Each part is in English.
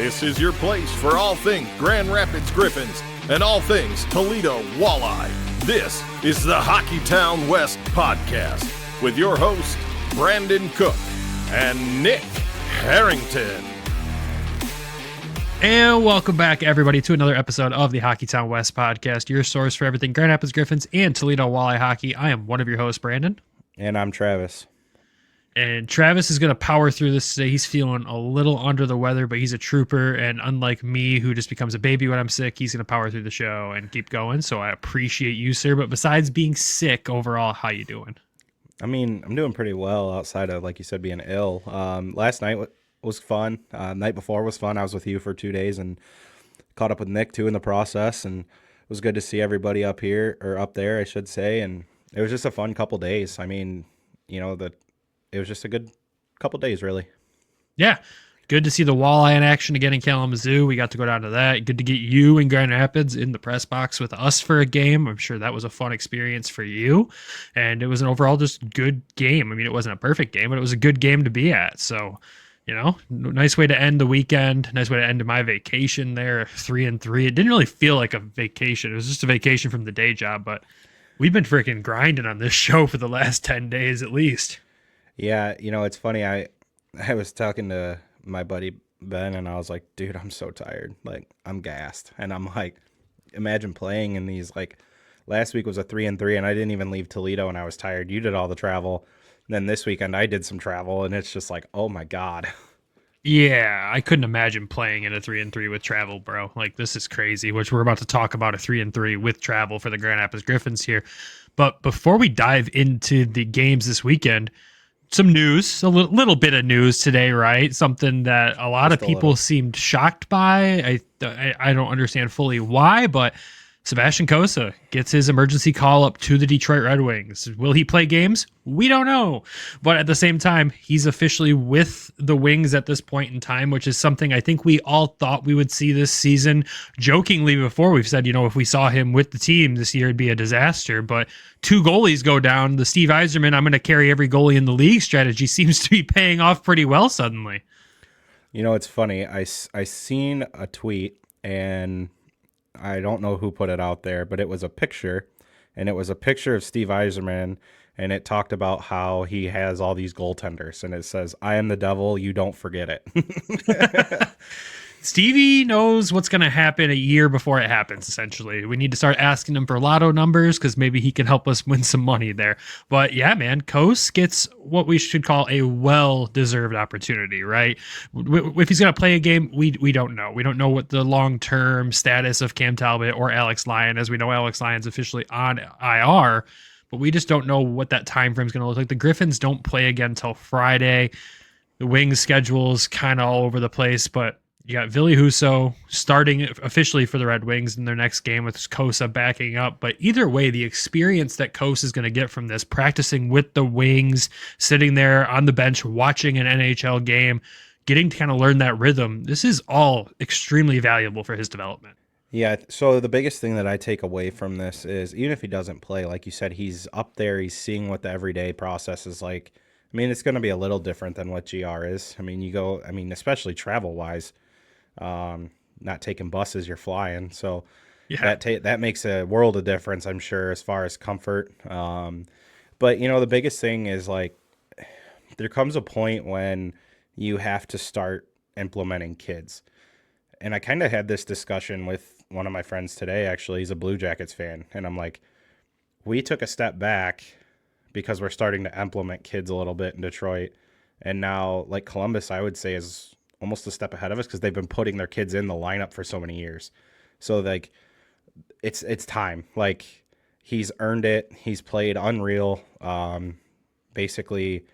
This is your place for all things Grand Rapids Griffins and all things Toledo Walleye. This is the Hockeytown West podcast with your host, Brandon Cook and Nick Harrington. And welcome back, everybody, to another episode of the Hockeytown West podcast, your source for everything Grand Rapids Griffins and Toledo Walleye hockey. I am one of your hosts, Brandon. And I'm Travis. And Travis is going to power through this today. He's feeling a little under the weather, but he's a trooper. And unlike me, who just becomes a baby when I'm sick, he's going to power through the show and keep going. So I appreciate you, sir. But besides being sick overall, how you doing? I mean, I'm doing pretty well outside of, like you said, being ill. Last night was fun. Night before was fun. I was with you for 2 days and caught up with Nick, too, in the process. And it was good to see everybody up here, or up there, I should say. And it was just a fun couple days. I mean, you know, it was just a good couple days, really. Yeah. Good to see the walleye in action again in Kalamazoo. We got to go down to that. Good to get you in Grand Rapids in the press box with us for a game. I'm sure that was a fun experience for you. And it was an overall just good game. I mean, it wasn't a perfect game, but it was a good game to be at. So, you know, nice way to end the weekend. Nice way to end my vacation there, 3-3. It didn't really feel like a vacation. It was just a vacation from the day job, but we've been freaking grinding on this show for the last 10 days at least. Yeah, you know, it's funny. I was talking to my buddy Ben, and I was like, dude, I'm so tired. Like, I'm gassed. And I'm like, imagine playing in these, like, last week was a 3-3, and I didn't even leave Toledo, and I was tired. You did all the travel. And then this weekend, I did some travel, and it's just like, oh, my God. Yeah, I couldn't imagine playing in a 3-3 with travel, bro. Like, this is crazy, which we're about to talk about a 3-3 with travel for the Grand Rapids Griffins here. But before we dive into the games this weekend, some news, a little bit of news today, right? Something that a lot of people seemed shocked by. I don't understand fully why, but Sebastian Cossa gets his emergency call up to the Detroit Red Wings. Will he play games? We don't know. But at the same time, he's officially with the Wings at this point in time, which is something I think we all thought we would see this season. Jokingly before, we've said, you know, if we saw him with the team this year, it'd be a disaster. But 2 goalies go down. The Steve Yzerman, I'm going to carry every goalie in the league strategy seems to be paying off pretty well suddenly. You know, it's funny. I seen a tweet, and I don't know who put it out there, but it was a picture, and it was a picture of Steve Yzerman, and it talked about how he has all these goaltenders, and it says, I am the devil, you don't forget it. Stevie knows what's going to happen a year before it happens, essentially. We need to start asking him for lotto numbers because maybe he can help us win some money there. But yeah, man, Coase gets what we should call a well-deserved opportunity, right? If he's going to play a game, we don't know. We don't know what the long-term status of Cam Talbot or Alex Lyon, as we know Alex Lyon's officially on IR, but we just don't know what that time frame is going to look like. The Griffins don't play again until Friday. The Wings schedule's kind of all over the place, but you got Ville Husso starting officially for the Red Wings in their next game with Cossa backing up. But either way, the experience that Cossa is going to get from this, practicing with the Wings, sitting there on the bench, watching an NHL game, getting to kind of learn that rhythm, this is all extremely valuable for his development. Yeah, so the biggest thing that I take away from this is, even if he doesn't play, like you said, he's up there, he's seeing what the everyday process is like. I mean, it's going to be a little different than what GR is. I mean, especially travel-wise. Not taking buses, you're flying, so yeah, that makes a world of difference, I'm sure, as far as comfort. But you know, the biggest thing is, like, there comes a point when you have to start implementing kids, and I kind of had this discussion with one of my friends today. Actually, he's a Blue Jackets fan, and I'm like, we took a step back because we're starting to implement kids a little bit in Detroit, and now, like, Columbus, I would say, is almost a step ahead of us because they've been putting their kids in the lineup for so many years. So, like, it's time. Like, he's earned it. He's played unreal. Basically,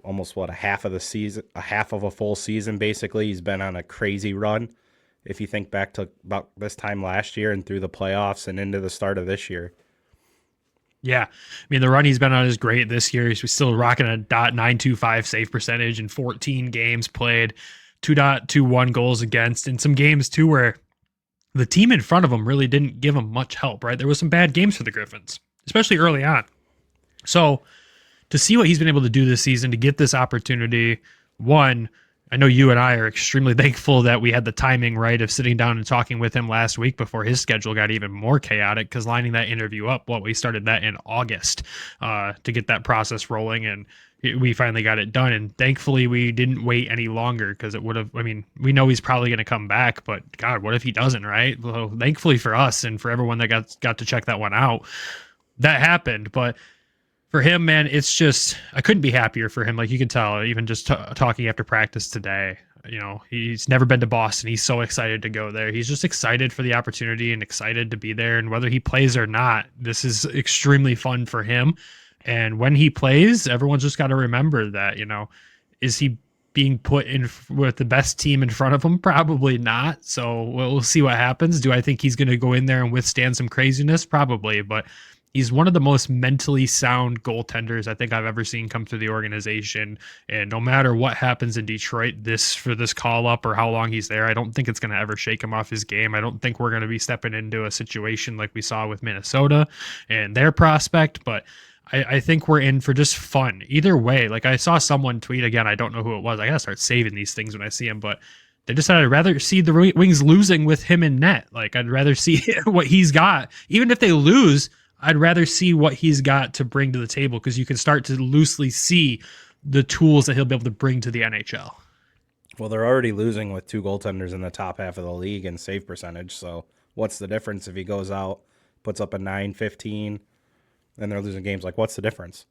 almost a half of a full season. Basically, he's been on a crazy run. If you think back to about this time last year and through the playoffs and into the start of this year. Yeah, I mean, the run he's been on is great this year. He's still rocking a .925 save percentage in 14 games played, 2.21 goals against, in some games, too, where the team in front of him really didn't give him much help, right? There was some bad games for the Griffins, especially early on. So to see what he's been able to do this season, to get this opportunity, one, I know you and I are extremely thankful that we had the timing right of sitting down and talking with him last week before his schedule got even more chaotic, because lining that interview up, we started that in August to get that process rolling, and we finally got it done. And thankfully we didn't wait any longer, because it would have, I mean, we know he's probably going to come back, but God, what if he doesn't, right? Well, thankfully for us and for everyone that got to check that one out, that happened. But for him, man, it's just, I couldn't be happier for him. Like you can tell, even just talking after practice today, he's never been to Boston. He's so excited to go there. He's just excited for the opportunity and excited to be there. And whether he plays or not, this is extremely fun for him. And when he plays, everyone's just got to remember that, is he being put in with the best team in front of him? Probably not. So we'll see what happens. Do I think he's going to go in there and withstand some craziness? Probably, but he's one of the most mentally sound goaltenders I think I've ever seen come through the organization. And no matter what happens in Detroit, for this call up or how long he's there, I don't think it's going to ever shake him off his game. I don't think we're going to be stepping into a situation like we saw with Minnesota and their prospect, but I think we're in for just fun. Either way, like I saw someone tweet again, I don't know who it was. I got to start saving these things when I see them, but they decided I'd rather see the Wings losing with him in net. Like I'd rather see what he's got. Even if they lose, I'd rather see what he's got to bring to the table, because you can start to loosely see the tools that he'll be able to bring to the NHL. Well, they're already losing with 2 goaltenders in the top half of the league in save percentage. So what's the difference if he goes out, puts up a 9-15, and they're losing games? Like, what's the difference?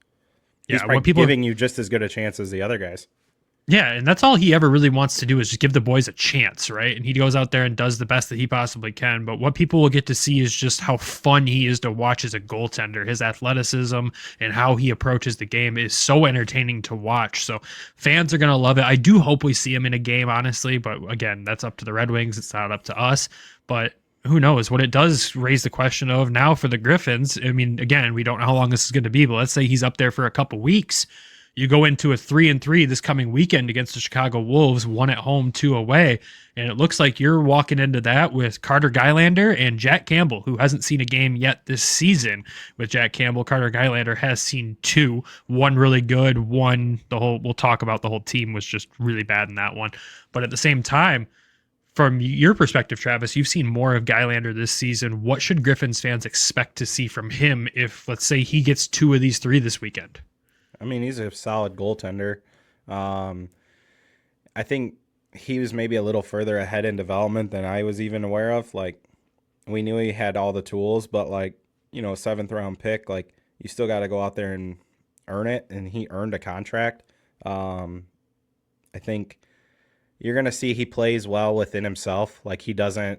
He's probably giving you just as good a chance as the other guys. Yeah, and that's all he ever really wants to do is just give the boys a chance, right? And he goes out there and does the best that he possibly can. But what people will get to see is just how fun he is to watch as a goaltender. His athleticism and how he approaches the game is so entertaining to watch. So fans are going to love it. I do hope we see him in a game, honestly. But again, that's up to the Red Wings. It's not up to us. But who knows? What it does raise the question of now for the Griffins. I mean, again, we don't know how long this is going to be, but let's say he's up there for a couple weeks. You go into a 3-3 this coming weekend against the Chicago Wolves, 1 at home, 2 away. And it looks like you're walking into that with Carter Gylander and Jack Campbell, who hasn't seen a game yet this season. With Jack Campbell, Carter Gylander has seen 2, one really good, one, we'll talk about the whole team was just really bad in that one. But at the same time, from your perspective, Travis, you've seen more of Gylander this season. What should Griffins fans expect to see from him if, let's say, he gets 2 of these 3 this weekend? I mean, he's a solid goaltender. I think he was maybe a little further ahead in development than I was even aware of. Like, we knew he had all the tools, but, like, 7th round pick, like, you still got to go out there and earn it, and he earned a contract. I think you're going to see he plays well within himself. Like, he kind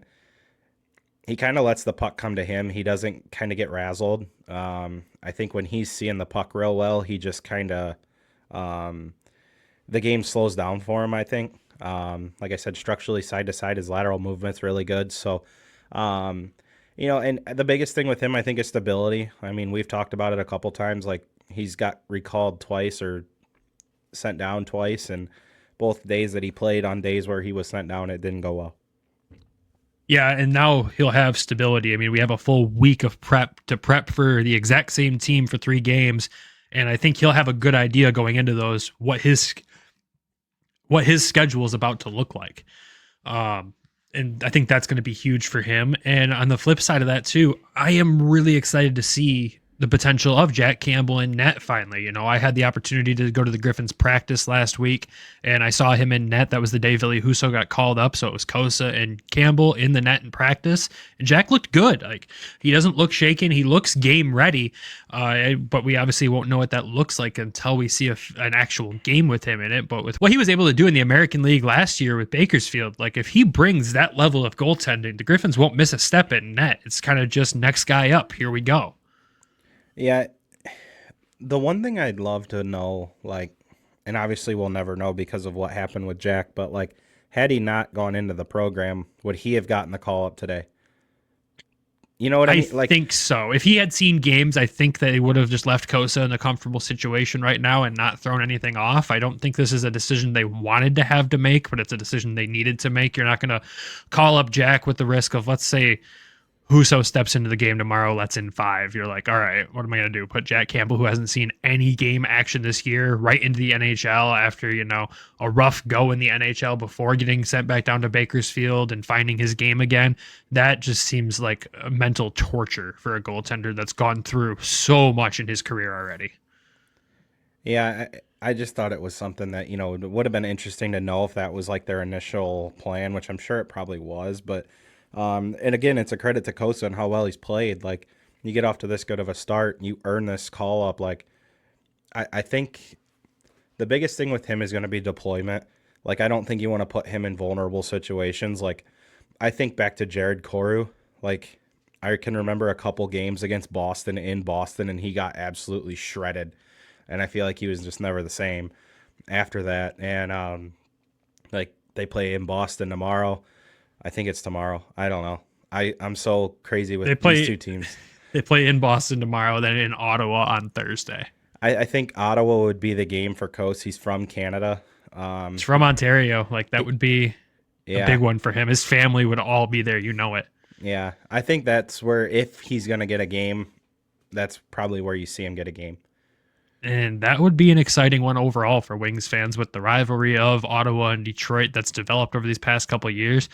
of lets the puck come to him. He doesn't kind of get razzled. I think when he's seeing the puck real well, he just kind of the game slows down for him, I think. Like I said, structurally side to side, his lateral movement's really good. So, and the biggest thing with him, I think, is stability. I mean, we've talked about it a couple times. Like, he's got recalled twice or sent down twice, and both days that he played, on days where he was sent down, it didn't go well. Yeah, and now he'll have stability. I mean, we have a full week of prep for the exact same team for 3 games, and I think he'll have a good idea going into those what his schedule is about to look like. And I think that's going to be huge for him. And on the flip side of that too, I am really excited to see the potential of Jack Campbell in net finally. I had the opportunity to go to the Griffins practice last week, and I saw him in net. That was the day Ville Husso got called up, so it was Cossa and Campbell in the net in practice. And Jack looked good. Like, he doesn't look shaken. He looks game ready, but we obviously won't know what that looks like until we see an actual game with him in it. But with what he was able to do in the American League last year with Bakersfield, like, if he brings that level of goaltending, the Griffins won't miss a step in net. It's kind of just next guy up. Here we go. Yeah, the one thing I'd love to know, like, and obviously we'll never know because of what happened with Jack, but, like, had he not gone into the program, would he have gotten the call up today? You know what I mean? I think so. If he had seen games, I think that he would have just left Cossa in a comfortable situation right now and not thrown anything off. I don't think this is a decision they wanted to have to make, but it's a decision they needed to make. You're not going to call up Jack with the risk of, let's say, Husso steps into the game tomorrow, lets in 5. You're like, all right, what am I going to do? Put Jack Campbell, who hasn't seen any game action this year, right into the NHL after, a rough go in the NHL before getting sent back down to Bakersfield and finding his game again. That just seems like a mental torture for a goaltender that's gone through so much in his career already. Yeah, I just thought it was something that, it would have been interesting to know if that was like their initial plan, which I'm sure it probably was, but and again, it's a credit to Cossa and how well he's played. Like, you get off to this good of a start, you earn this call up. Like, I think the biggest thing with him is going to be deployment. Like, I don't think you want to put him in vulnerable situations. Like, I think back to Jared Koru. Like, I can remember a couple games against Boston in Boston, and he got absolutely shredded. And I feel like he was just never the same after that. And, like, they play in Boston tomorrow. I think it's tomorrow. I don't know. I'm so crazy with these two teams. They play in Boston tomorrow, then in Ottawa on Thursday. I think Ottawa would be the game for Coast. He's from Canada. It's from Ontario. Like, that would be a big one for him. His family would all be there. You know it. Yeah. I think that's where, if he's going to get a game, that's probably where you see him get a game. And that would be an exciting one overall for Wings fans, with the rivalry of Ottawa and Detroit that's developed over these past couple of years.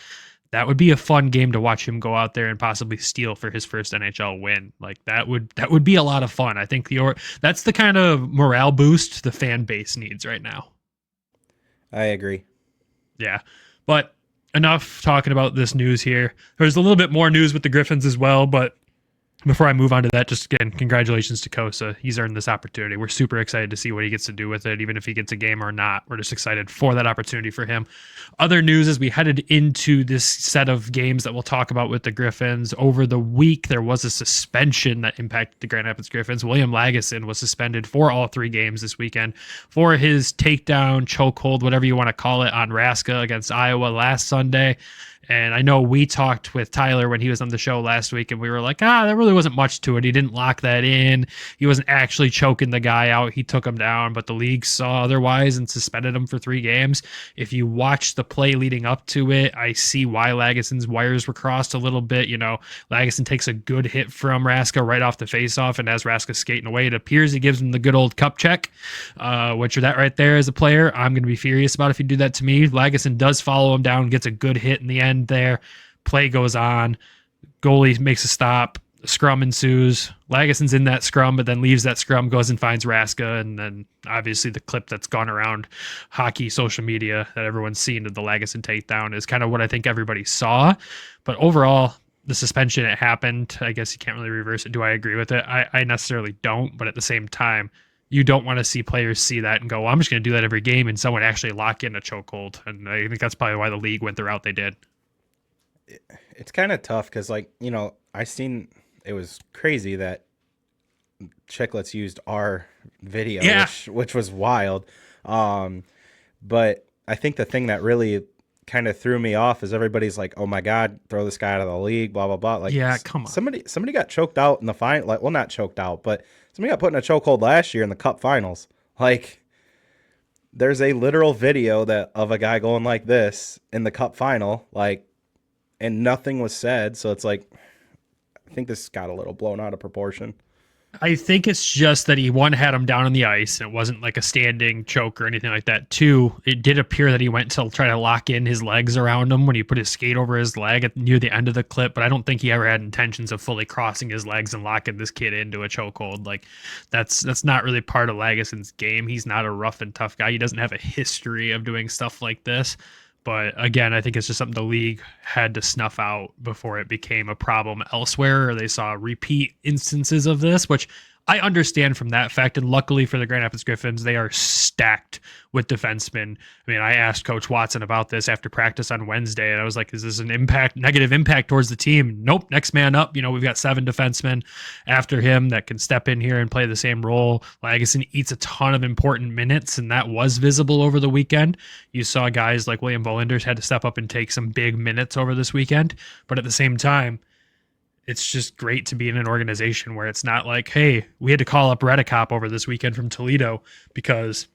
That would be a fun game to watch him go out there and possibly steal for his first NHL win. Like, that would be a lot of fun. I think that's the kind of morale boost the fan base needs right now. I agree. Yeah. But enough talking about this news here. There's a little bit more news with the Griffins as well, but before I move on to that, just again, congratulations to Cossa. He's earned this opportunity. We're super excited to see what he gets to do with it, even if he gets a game or not. We're just excited for that opportunity for him. Other news as we headed into this set of games that we'll talk about with the Griffins. Over the week, there was a suspension that impacted the Grand Rapids Griffins. William Lagesson was suspended for all 3 games this weekend for his takedown, chokehold, whatever you want to call it, on Raska against Iowa last Sunday. And I know we talked with Tyler when he was on the show last week, and we were like, there really wasn't much to it. He didn't lock that in. He wasn't actually choking the guy out. He took him down, but the league saw otherwise and suspended him for 3 games. If you watch the play leading up to it, I see why Lagesson's wires were crossed a little bit. Lagesson takes a good hit from Raska right off the faceoff, and as Raska's skating away, it appears he gives him the good old cup check, which that right there as a player, I'm going to be furious about if you do that to me. Lagesson does follow him down, gets a good hit in the end there. Play goes on. Goalie makes a stop. Scrum ensues. Lagesson's in that scrum, but then leaves that scrum, goes and finds Raska, and then obviously the clip that's gone around hockey social media that everyone's seen of the Lagesson takedown is kind of what I think everybody saw. But overall, the suspension, it happened. I guess you can't really reverse it. Do I agree with it? I necessarily don't, but at the same time, you don't want to see players see that and go, well, I'm just going to do that every game, and someone actually lock in a chokehold. And I think that's probably why the league went the route they did. It's kind of tough because, I seen it was crazy that Chicklets used our video, which was wild. But I think the thing that really kind of threw me off is everybody's like, oh my God, throw this guy out of the league, blah, blah, blah. Like, yeah, come on. Somebody got choked out in the final. Well, not choked out, but somebody got put in a chokehold last year in the Cup Finals. Like, there's a literal video of a guy going like this in the Cup Final, and nothing was said. So it's like, I think this got a little blown out of proportion. I think it's just that he, one, had him down on the ice, and it wasn't like a standing choke or anything like that. 2, it did appear that he went to try to lock in his legs around him when he put his skate over his leg near the end of the clip, but I don't think he ever had intentions of fully crossing his legs and locking this kid into a chokehold. Like, that's not really part of Lagesson's game. He's not a rough and tough guy. He doesn't have a history of doing stuff like this. But again, I think it's just something the league had to snuff out before it became a problem elsewhere, or they saw repeat instances of this, which I understand from that fact. And luckily for the Grand Rapids Griffins, they are stacked with defensemen. I mean, I asked Coach Watson about this after practice on Wednesday, and I was like, is this an negative impact towards the team? Nope. Next man up. We've got 7 defensemen after him that can step in here and play the same role. Lagesson eats a ton of important minutes, and that was visible over the weekend. You saw guys like William Bolinders had to step up and take some big minutes over this weekend. But at the same time, it's just great to be in an organization where it's not like, hey, we had to call up Redicop over this weekend from Toledo because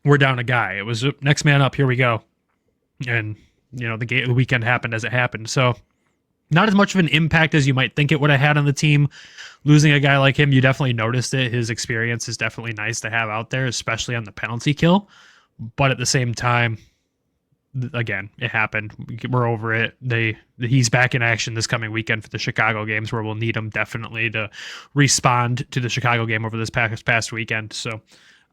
we're down a guy. It was next man up, here we go. And, the weekend happened as it happened. So, not as much of an impact as you might think it would have had on the team. Losing a guy like him, you definitely noticed it. His experience is definitely nice to have out there, especially on the penalty kill. But at the same time, again, it happened. We're over it. He's back in action this coming weekend for the Chicago games, where we'll need him definitely to respond to the Chicago game over this past weekend. So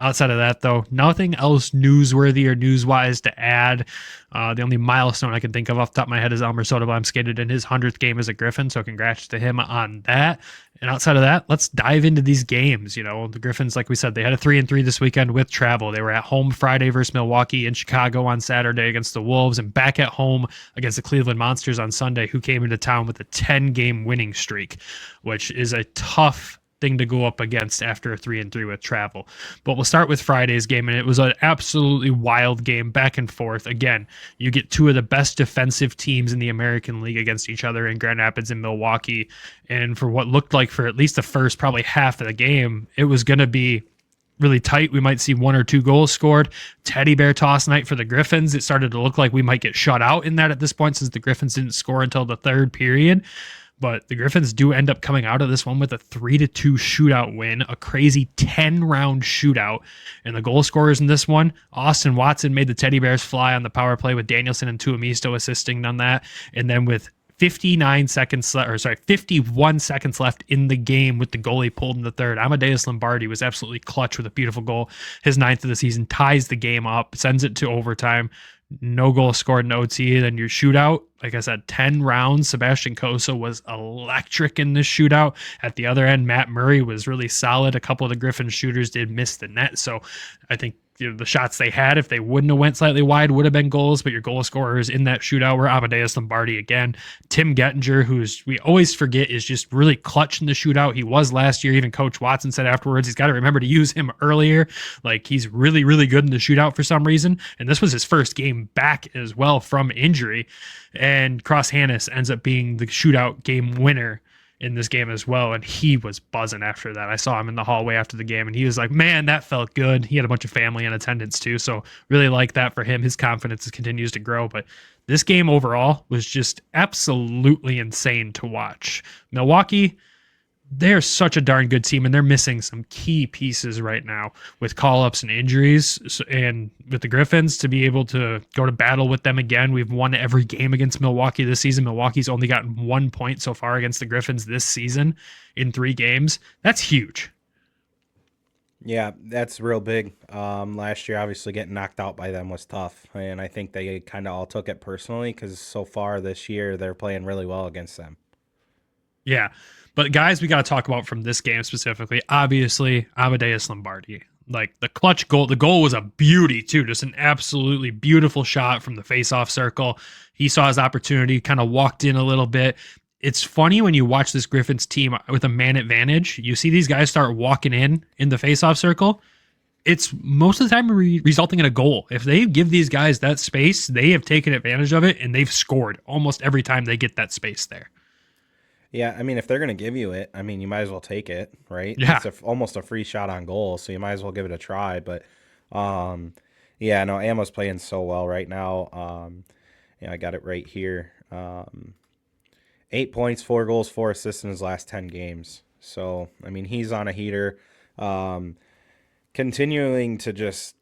outside of that, though, nothing else newsworthy or news-wise to add. The only milestone I can think of off the top of my head is Elmer Soderblom skated in his 100th game as a Griffin, so congrats to him on that. And outside of that, let's dive into these games. You know, the Griffins, like we said, they had a 3-3 this weekend with travel. They were at home Friday versus Milwaukee, in Chicago on Saturday against the Wolves, and back at home against the Cleveland Monsters on Sunday, who came into town with a 10-game winning streak, which is a tough thing to go up against after a 3-3 with travel. But we'll start with Friday's game, and it was an absolutely wild game, back and forth. Again, you get two of the best defensive teams in the American League against each other in Grand Rapids and Milwaukee, and for what looked like for at least the first probably half of the game, it was going to be really tight. We might see 1 or 2 goals scored. Teddy bear toss night for the Griffins. It started to look like we might get shut out in that at this point, since the Griffins didn't score until the third period. But the Griffins do end up coming out of this one with a 3-2 shootout win, a crazy 10-round shootout. And the goal scorers in this one, Austin Watson made the Teddy Bears fly on the power play, with Danielson and Tuomisto assisting on that. And then with 51 seconds left in the game, with the goalie pulled in the third, Amadeus Lombardi was absolutely clutch with a beautiful goal. His 9th of the season, ties the game up, sends it to overtime. No goal scored in OT. Then your shootout, like I said, 10 rounds. Sebastian Cossa was electric in this shootout. At the other end, Matt Murray was really solid. A couple of the Griffin shooters did miss the net. So I think the shots they had, if they wouldn't have went slightly wide, would have been goals. But your goal scorers in that shootout were Amadeus Lombardi again. Tim Gettinger, who's, we always forget, is just really clutch in the shootout. He was last year. Even Coach Watson said afterwards, he's got to remember to use him earlier. Like, he's really, really good in the shootout for some reason. And this was his first game back as well from injury. And Cross Hanas ends up being the shootout game winner in this game as well, and he was buzzing after that. I saw him in the hallway after the game, and he was like, man, that felt good. He had a bunch of family in attendance too, so really like that for him. His confidence continues to grow, but this game overall was just absolutely insane to watch. Milwaukee, they're such a darn good team, and they're missing some key pieces right now with call-ups and injuries. And with the Griffins, to be able to go to battle with them again, we've won every game against Milwaukee this season. Milwaukee's only gotten 1 point so far against the Griffins this season in 3 games. That's huge. Yeah, that's real big. Last year, obviously, getting knocked out by them was tough, and I think they kind of all took it personally, because so far this year, they're playing really well against them. Yeah. But guys, we got to talk about from this game specifically, obviously, Amadeus Lombardi. Like, the clutch goal, the goal was a beauty too, just an absolutely beautiful shot from the face-off circle. He saw his opportunity, kind of walked in a little bit. It's funny when you watch this Griffins team with a man advantage, you see these guys start walking in the face-off circle. It's most of the time resulting in a goal. If they give these guys that space, they have taken advantage of it, and they've scored almost every time they get that space there. Yeah, I mean, if they're going to give you it, I mean, you might as well take it, right? Yeah. It's almost a free shot on goal, so you might as well give it a try. But, yeah, no, Ammo's playing so well right now. Yeah, I got it right here. 8 points, 4 goals, 4 assists in his last 10 games. So, I mean, he's on a heater. Continuing to just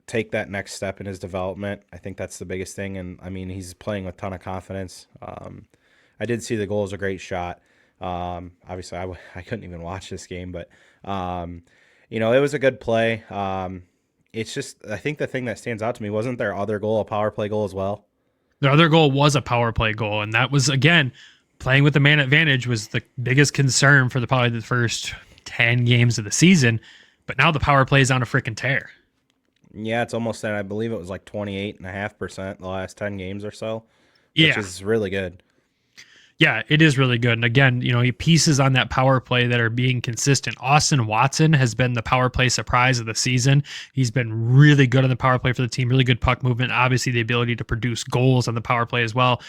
take that next step in his development, I think that's the biggest thing. And, I mean, he's playing with a ton of confidence. I did see the goal was a great shot. Obviously, I couldn't even watch this game, but, you know, it was a good play. It's just, I think the thing that stands out to me, wasn't their other goal a power play goal as well? Their other goal was a power play goal, and that was, again, playing with the man advantage was the biggest concern for probably the first 10 games of the season, but now the power play is on a freaking tear. Yeah, it's almost at, I believe it was like 28.5% the last 10 games or so, which is really good. Yeah, it is really good. And again, you know, he pieces on that power play that are being consistent. Austin Watson has been the power play surprise of the season. He's been really good on the power play for the team, really good puck movement, obviously the ability to produce goals on the power play as well.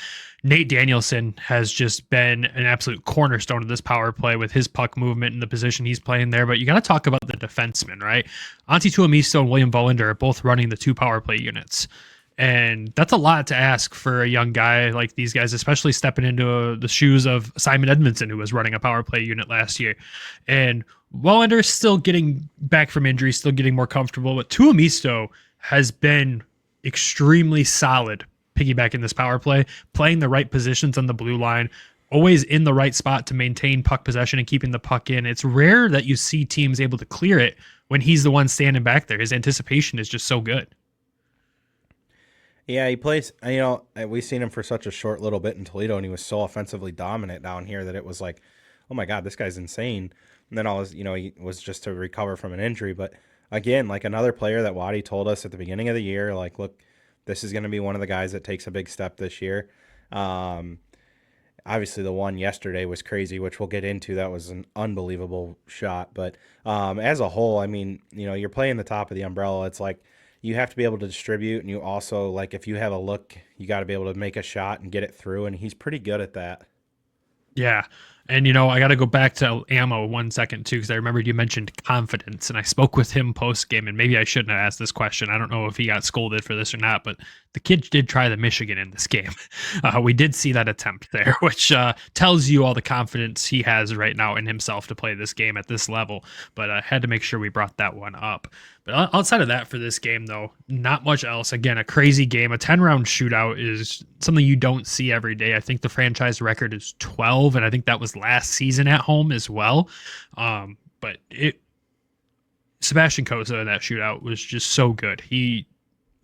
Nate Danielson has just been an absolute cornerstone of this power play with his puck movement and the position he's playing there. But you got to talk about the defensemen, right? Antti Tuomisto and William Vollander are both running the 2 power play units. And that's a lot to ask for a young guy like these guys, especially stepping into the shoes of Simon Edmondson, who was running a power play unit last year. And Wallender's still getting back from injury, still getting more comfortable, but Tuomisto has been extremely solid piggybacking this power play, playing the right positions on the blue line, always in the right spot to maintain puck possession and keeping the puck in. It's rare that you see teams able to clear it when he's the one standing back there. His anticipation is just so good. Yeah, he plays, we've seen him for such a short little bit in Toledo, and he was so offensively dominant down here that it was like, oh my God, this guy's insane. And then he was just to recover from an injury. But again, like another player that Waddy told us at the beginning of the year, like, look, this is going to be one of the guys that takes a big step this year. Obviously, the one yesterday was crazy, which we'll get into. That was an unbelievable shot. But as a whole, I mean, you're playing the top of the umbrella. It's like you have to be able to distribute, and you also, like, if you have a look, you got to be able to make a shot and get it through, and he's pretty good at that. Yeah. And, I got to go back to Ammo 1 second, too, because I remembered you mentioned confidence, and I spoke with him post-game, and maybe I shouldn't have asked this question. I don't know if he got scolded for this or not, but the kid did try the Michigan in this game. We did see that attempt there, which tells you all the confidence he has right now in himself to play this game at this level, but I had to make sure we brought that one up. But outside of that for this game, though, not much else. Again, a crazy game. A 10-round shootout is something you don't see every day. I think the franchise record is 12, and I think that was last season at home as well. But Sebastian Cossa in that shootout was just so good. He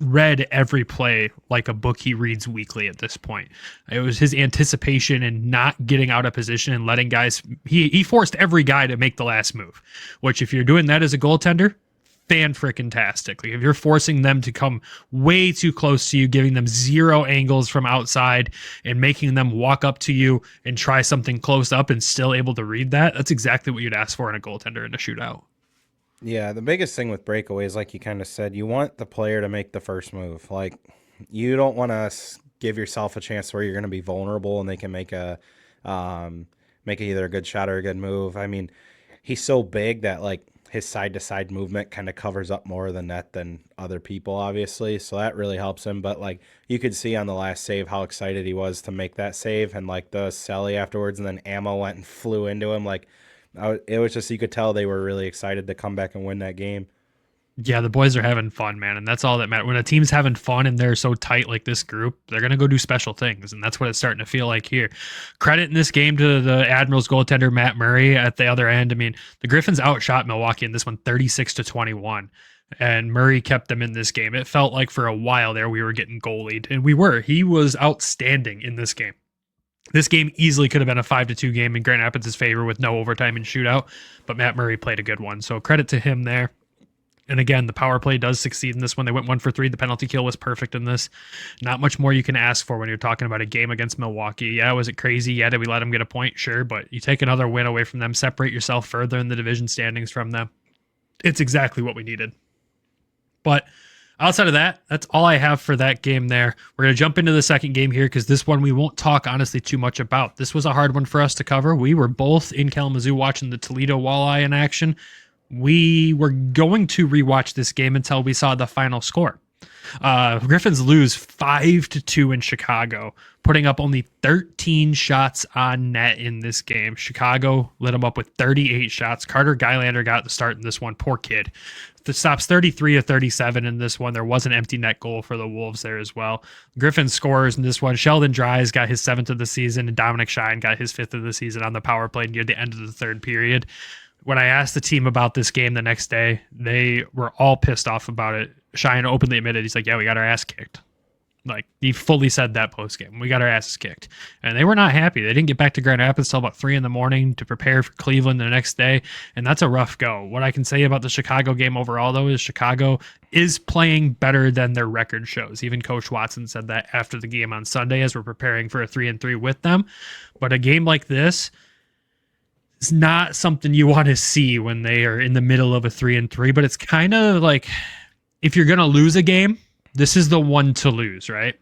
read every play like a book he reads weekly at this point. It was his anticipation and not getting out of position and letting guys... He forced every guy to make the last move, which if you're doing that as a goaltender, fan-frickin-tastic. Like if you're forcing them to come way too close to you, giving them zero angles from outside and making them walk up to you and try something close up and still able to read that's exactly what you'd ask for in a goaltender in a shootout. Yeah, the biggest thing with breakaways, like you kind of said, you want the player to make the first move. Like you don't want to give yourself a chance where you're going to be vulnerable and they can make either a good shot or a good move. I mean, he's so big that like his side-to-side movement kind of covers up more of the net than other people, obviously. So that really helps him. But, like, you could see on the last save how excited he was to make that save. And, like, the celly afterwards, and then Ammo went and flew into him. Like, it was just, you could tell they were really excited to come back and win that game. Yeah, the boys are having fun, man, and that's all that matters. When a team's having fun and they're so tight like this group, they're going to go do special things, and that's what it's starting to feel like here. Credit in this game to the Admirals goaltender, Matt Murray, at the other end. I mean, the Griffins outshot Milwaukee in this one 36-21, and Murray kept them in this game. It felt like for a while there we were getting goalied, and we were. He was outstanding in this game. This game easily could have been a 5-2 game in Grand Rapids' favor with no overtime and shootout, but Matt Murray played a good one, so credit to him there. And again, the power play does succeed in this one. They went 1 for 3. The penalty kill was perfect in this. Not much more you can ask for when you're talking about a game against Milwaukee. Yeah, was it crazy? Yeah, did we let them get a point? Sure, but you take another win away from them, separate yourself further in the division standings from them. It's exactly what we needed. But outside of that, that's all I have for that game there. We're going to jump into the second game here because this one we won't talk honestly too much about. This was a hard one for us to cover. We were both in Kalamazoo watching the Toledo Walleye in action. We were going to rewatch this game until we saw the final score. Griffins lose 5-2 in Chicago, putting up only 13 shots on net in this game. Chicago lit them up with 38 shots. Carter Gylander got the start in this one. Poor kid. The stops 33-37 in this one. There was an empty net goal for the Wolves there as well. Griffins scores in this one. Sheldon Dries got his 7th of the season, and Dominic Shine got his 5th of the season on the power play near the end of the third period. When I asked the team about this game the next day, they were all pissed off about it. Shine openly admitted, he's like, yeah, we got our ass kicked. Like, he fully said that post-game. We got our asses kicked. And they were not happy. They didn't get back to Grand Rapids till about 3 a.m. to prepare for Cleveland the next day, and that's a rough go. What I can say about the Chicago game overall, though, is Chicago is playing better than their record shows. Even Coach Watson said that after the game on Sunday as we're preparing for a 3-3 with them. But a game like this, it's not something you want to see when they are in the middle of a 3-3, but it's kind of like if you're going to lose a game, this is the one to lose, right?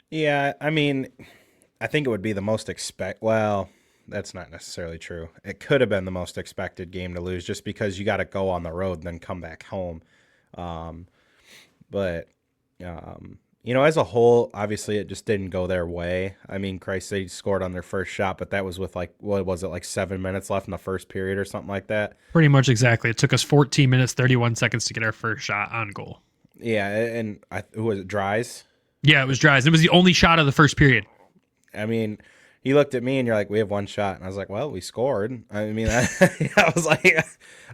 Yeah, I mean, I think it would be the most well, that's not necessarily true. It could have been the most expected game to lose just because you got to go on the road and then come back home. But As a whole, obviously it just didn't go their way. I mean, Christ, they scored on their first shot, but that was with what was it, like 7 minutes left in the first period or something like that? Pretty much exactly. It took us 14 minutes, 31 seconds to get our first shot on goal. Yeah, and who was it, Dries? Yeah, it was Dries. It was the only shot of the first period. I mean, you looked at me and you're like, we have one shot. And I was like, well, we scored. I mean, I was like,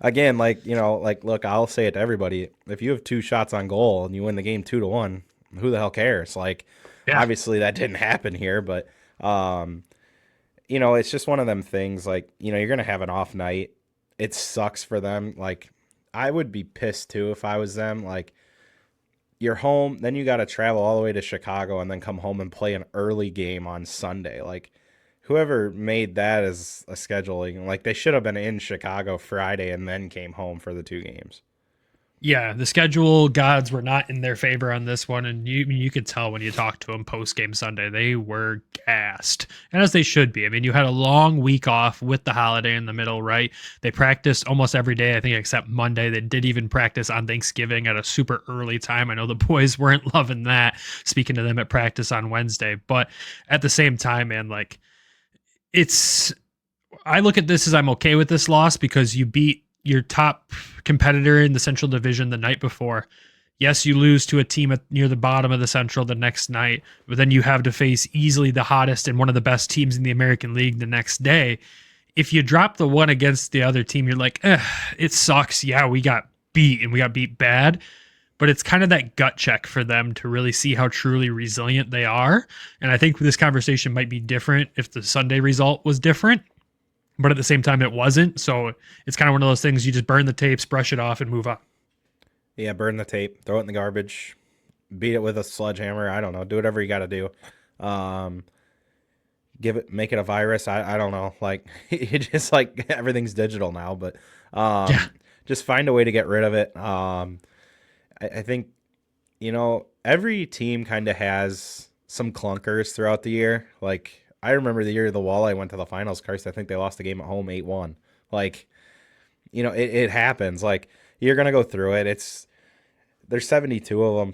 again, look, I'll say it to everybody. If you have 2 shots on goal and you win the game 2-1, who the hell cares? Obviously that didn't happen here, but, it's just one of them things. You're going to have an off night. It sucks for them. I would be pissed too if I was them. You're home, then you got to travel all the way to Chicago and then come home and play an early game on Sunday. Whoever made that as a scheduling, they should have been in Chicago Friday and then came home for the 2 games. Yeah, the schedule gods were not in their favor on this one, and you could tell when you talked to them post-game Sunday, they were gassed, and as they should be. I mean, you had a long week off with the holiday in the middle, right? They practiced almost every day, I think, except Monday. They did even practice on Thanksgiving at a super early time. I know the boys weren't loving that, speaking to them at practice on Wednesday, but at the same time, man, I look at this as I'm okay with this loss because you beat your top competitor in the Central Division the night before. Yes, you lose to a team near the bottom of the Central the next night, but then you have to face easily the hottest and one of the best teams in the American League the next day. If you drop the one against the other team, you're like, it sucks. Yeah, we got beat and we got beat bad. But it's kind of that gut check for them to really see how truly resilient they are. And I think this conversation might be different if the Sunday result was different. But at the same time, it wasn't. So it's kind of one of those things you just burn the tapes, brush it off, and move on. Yeah, burn the tape, throw it in the garbage, beat it with a sledgehammer. I don't know. Do whatever you got to do. Make it a virus. I don't know. You just everything's digital now, but just find a way to get rid of it. I think, every team kind of has some clunkers throughout the year. I remember the year the Walleye went to the finals, Christ, I think they lost the game at home 8-1. It happens. You're going to go through it. There's 72 of them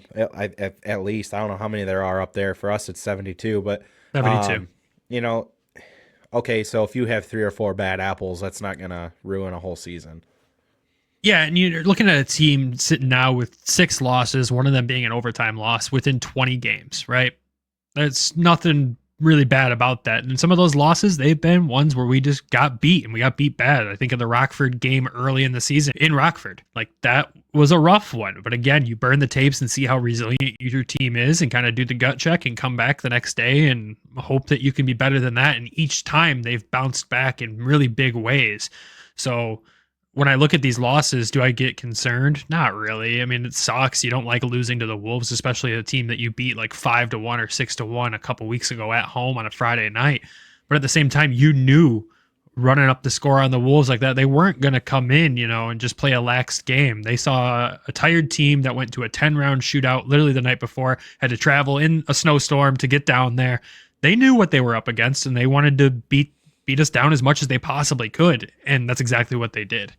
at least. I don't know how many there are up there. For us, it's 72, but 72. Okay, so if you have 3 or 4 bad apples, that's not going to ruin a whole season. Yeah, and you're looking at a team sitting now with 6 losses, one of them being an overtime loss within 20 games, right? There's nothing really bad about that. And some of those losses, they've been ones where we just got beat, and we got beat bad. I think of the Rockford game early in the season in Rockford. That was a rough one. But again, you burn the tapes and see how resilient your team is and kind of do the gut check and come back the next day and hope that you can be better than that. And each time they've bounced back in really big ways. So when I look at these losses, do I get concerned? Not really. I mean, it sucks. You don't like losing to the Wolves, especially a team that you beat 5-1 or 6-1 a couple weeks ago at home on a Friday night. But at the same time, you knew running up the score on the Wolves like that, they weren't going to come in, and just play a lax game. They saw a tired team that went to a 10-round shootout literally the night before, had to travel in a snowstorm to get down there. They knew what they were up against, and they wanted to beat us down as much as they possibly could, and that's exactly what they did.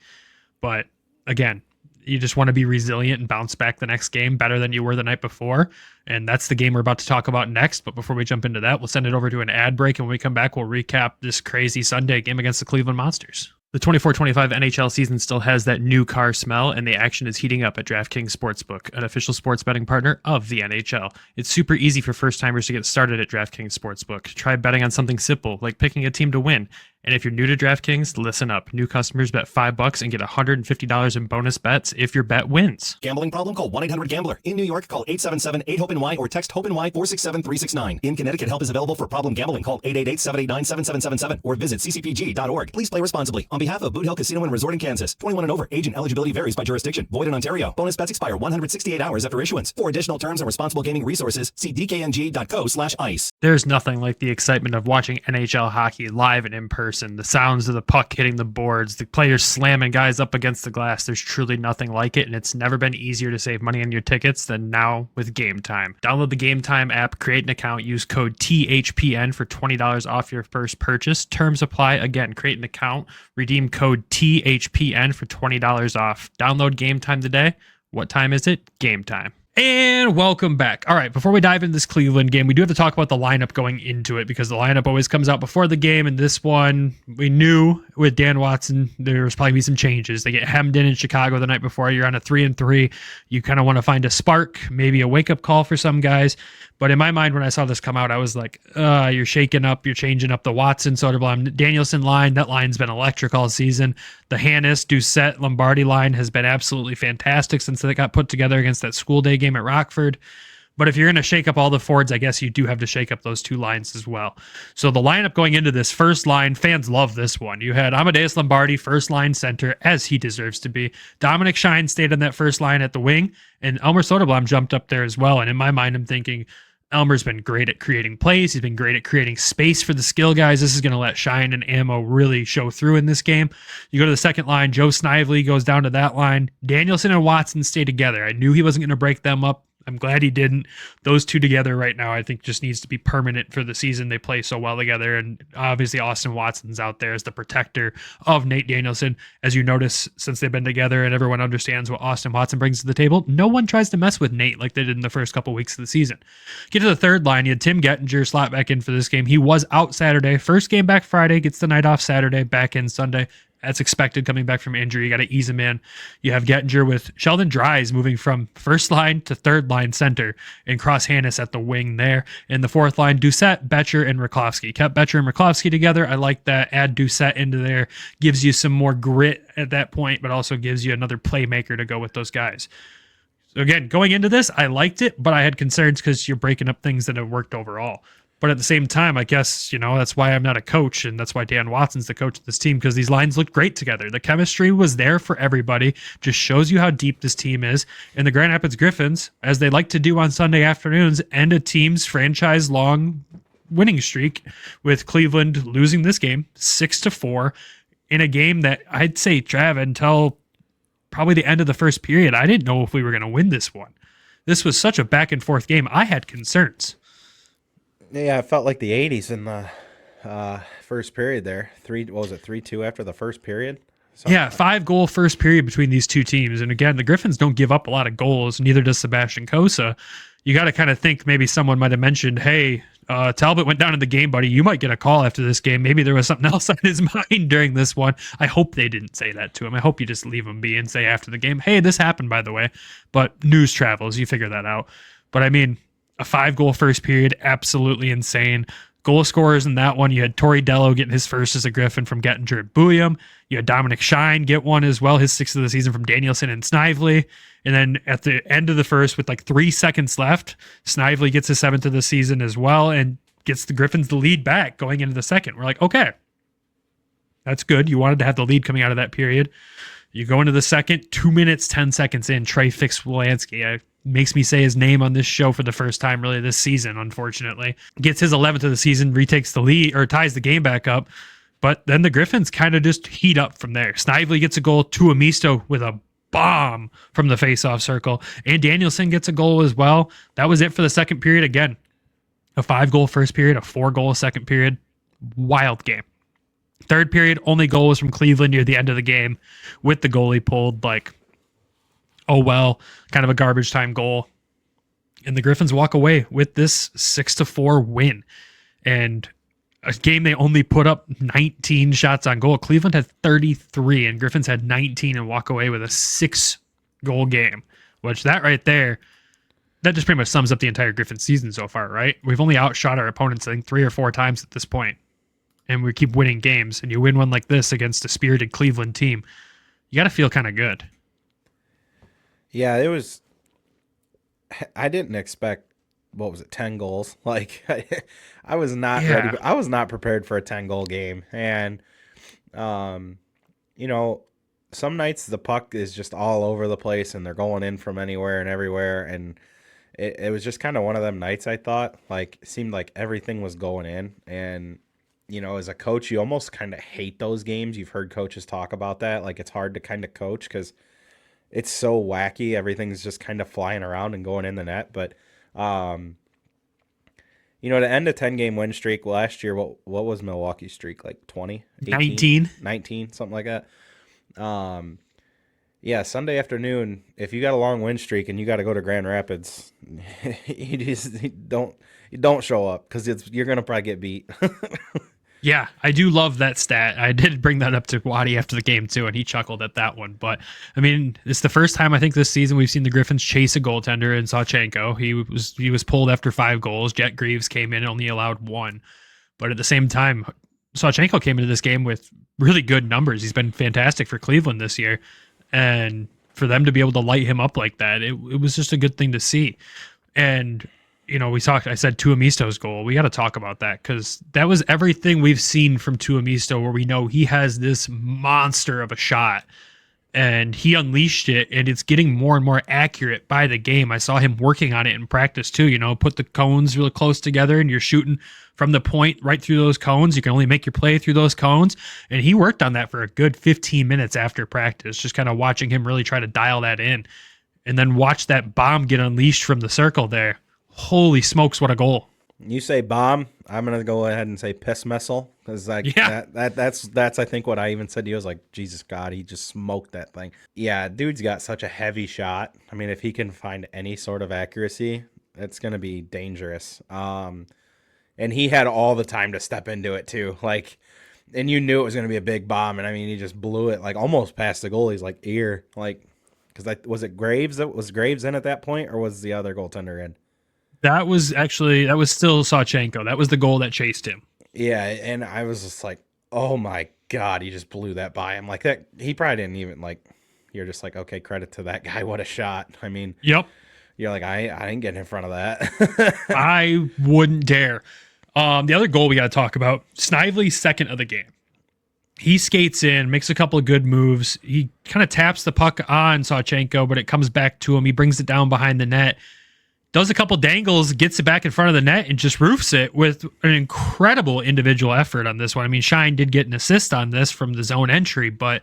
But again, you just want to be resilient and bounce back the next game better than you were the night before, and that's the game we're about to talk about next. But before we jump into that, we'll send it over to an ad break, and when we come back, we'll recap this crazy Sunday game against the Cleveland Monsters. The 24-25 NHL season still has that new car smell, and the action is heating up at DraftKings Sportsbook, an official sports betting partner of the NHL. It's super easy for first-timers to get started at DraftKings Sportsbook. Try betting on something simple, like picking a team to win. And if you're new to DraftKings, listen up. New customers bet $5 and get $150 in bonus bets if your bet wins. Gambling problem? Call 1-800-GAMBLER. In New York, call 877-8-HOPE-NY or text HOPE-NY 467-369. In Connecticut, help is available for problem gambling. Call 888-789-7777 or visit ccpg.org. Please play responsibly. On behalf of Boot Hill Casino and Resort in Kansas, 21 and over. Age and eligibility varies by jurisdiction. Void in Ontario. Bonus bets expire 168 hours after issuance. For additional terms and responsible gaming resources, see dkng.co/ice. There's nothing like the excitement of watching NHL hockey live and in person. The sounds of the puck hitting the boards, the players slamming guys up against the glass. There's truly nothing like it, and it's never been easier to save money on your tickets than now with Game Time. Download the Game Time app, create an account, use code THPN for $20 off your first purchase. Terms apply. Again, create an account, redeem code THPN for $20 off. Download Game Time today. What time is it? Game time. And welcome back. All right, before we dive into this Cleveland game, we do have to talk about the lineup going into it because the lineup always comes out before the game. And this one, we knew with Dan Watson, there was probably be some changes. They get hemmed in Chicago the night before. You're on a 3-3. You kind of want to find a spark, maybe a wake-up call for some guys. But in my mind, when I saw this come out, I was like, you're shaking up, you're changing up the Watson, Soderblom, Danielson line. That line's been electric all season. The Hanas, Doucette, Lombardi line has been absolutely fantastic since they got put together against that school day game at Rockford. But if you're going to shake up all the forwards, I guess you do have to shake up those two lines as well. So the lineup going into this first line, fans love this one. You had Amadeus Lombardi, first line center, as he deserves to be. Dominic Shine stayed on that first line at the wing, and Elmer Soderblom jumped up there as well. And in my mind, I'm thinking, Elmer's been great at creating plays. He's been great at creating space for the skill guys. This is going to let Shine and Ammo really show through in this game. You go to the second line. Joe Snively goes down to that line. Danielson and Watson stay together. I knew he wasn't going to break them up. I'm glad he didn't. Those two together right now, I think just needs to be permanent for the season. They play so well together. And obviously Austin Watson's out there as the protector of Nate Danielson. As you notice, since they've been together and everyone understands what Austin Watson brings to the table, no one tries to mess with Nate like they did in the first couple weeks of the season. Get to the third line. You had Tim Gettinger slot back in for this game. He was out Saturday. First game back Friday, gets the night off Saturday, back in Sunday. That's expected coming back from injury. You got to ease him in. You have Gettinger with Sheldon Dries moving from first line to third line center and Cross Hanas at the wing there. In the fourth line, Doucette, Betcher, and Rakowski. Kept Betcher and Rakowski together. I like that. Add Doucette into there. Gives you some more grit at that point, but also gives you another playmaker to go with those guys. So again, going into this, I liked it, but I had concerns because you're breaking up things that have worked overall. But at the same time, I guess, that's why I'm not a coach, and that's why Dan Watson's the coach of this team, because these lines look great together. The chemistry was there for everybody. Just shows you how deep this team is. And the Grand Rapids Griffins, as they like to do on Sunday afternoons, end a team's franchise-long winning streak with Cleveland losing this game 6-4 in a game that I'd say, Trav, until probably the end of the first period, I didn't know if we were going to win this one. This was such a back-and-forth game. I had concerns. Yeah, it felt like the 80s in the first period there. 3-2 after the first period? Yeah, 5-goal first period between these two teams. And again, the Griffins don't give up a lot of goals, neither does Sebastian Cossa. You got to kind of think maybe someone might have mentioned, hey, Talbot went down in the game, buddy. You might get a call after this game. Maybe there was something else on his mind during this one. I hope they didn't say that to him. I hope you just leave him be and say after the game, hey, this happened, by the way. But news travels. You figure that out. But I mean, a 5-goal first period, absolutely insane. Goal scorers in that one, you had Tori Dello getting his first as a Griffin from Gettinger at Bouillon. You had Dominic Shine get one as well, his 6th of the season from Danielson and Snively. And then at the end of the first, with like 3 seconds left, Snively gets his 7th of the season as well and gets the Griffins the lead back going into the second. We're like, okay, that's good. You wanted to have the lead coming out of that period. You go into the second, 2 minutes, 10 seconds in, Trey Fix-Wolansky. Makes me say his name on this show for the first time really this season, unfortunately. Gets his 11th of the season, retakes the lead, or ties the game back up. But then the Griffins kind of just heat up from there. Snively gets a goal, Tuomisto with a bomb from the faceoff circle. And Danielson gets a goal as well. That was it for the second period. Again, a 5-goal first period, a 4-goal second period. Wild game. Third period, only goal was from Cleveland near the end of the game with the goalie pulled like, oh well, kind of a garbage time goal. And the Griffins walk away with this 6-4 win. And a game they only put up 19 shots on goal. Cleveland had 33 and Griffins had 19 and walk away with a 6-goal game, which that right there, that just pretty much sums up the entire Griffins season so far, right? We've only outshot our opponents, I think, 3 or 4 times at this point. And we keep winning games. And you win one like this against a spirited Cleveland team, you got to feel kind of good. Yeah, it was. I didn't expect, 10 goals? Like, I was not ready. I was not prepared for a 10-goal game. And, some nights the puck is just all over the place and they're going in from anywhere and everywhere. And it was just kind of one of them nights, I thought. Like, it seemed like everything was going in. And, as a coach, you almost kind of hate those games. You've heard coaches talk about that. Like, it's hard to kind of coach because it's so wacky. Everything's just kind of flying around and going in the net. But, to end a 10-game win streak last year, what was Milwaukee's streak? Like 20? 18? 19, something like that. Yeah, Sunday afternoon, if you got a long win streak and you got to go to Grand Rapids, you don't show up because you're gonna probably get beat. Yeah, I do love that stat. I did bring that up to Waddy after the game too, and he chuckled at that one. But I mean, it's the first time I think this season we've seen the Griffins chase a goaltender in Sawchenko. He was pulled after 5 goals. Jet Greaves came in and only allowed 1. But at the same time, Sawchenko came into this game with really good numbers. He's been fantastic for Cleveland this year. And for them to be able to light him up like that, it was just a good thing to see. And I said Tuomisto's goal. We got to talk about that because that was everything we've seen from Tuomisto, where we know he has this monster of a shot and he unleashed it, and it's getting more and more accurate by the game. I saw him working on it in practice too. Put the cones really close together and you're shooting from the point right through those cones. You can only make your play through those cones. And he worked on that for a good 15 minutes after practice, just kind of watching him really try to dial that in, and then watch that bomb get unleashed from the circle there. Holy smokes, what a goal. You say bomb, I'm gonna go ahead and say piss missile, because that's I think what I even said to you. I was like, Jesus God, he just smoked that thing. Yeah, dude's got such a heavy shot. I mean, if he can find any sort of accuracy, it's gonna be dangerous. And he had all the time to step into it too. And you knew it was gonna be a big bomb, and I mean, he just blew it almost past the goalie's ear. Because was it Graves? Was Graves in at that point, or was the other goaltender in? That was still Sawchenko. That was the goal that chased him. Yeah, and I was just like, oh my God, he just blew that by him. That he probably didn't even you're just like, okay, credit to that guy. What a shot. I mean, yep. You're like, I didn't get in front of that. I wouldn't dare. The other goal we got to talk about, Snively's second of the game. He skates in, makes a couple of good moves. He kind of taps the puck on Sawchenko, but it comes back to him. He brings it down behind the net. Does a couple dangles, gets it back in front of the net, and just roofs it with an incredible individual effort on this one. I mean, Shine did get an assist on this from the zone entry, but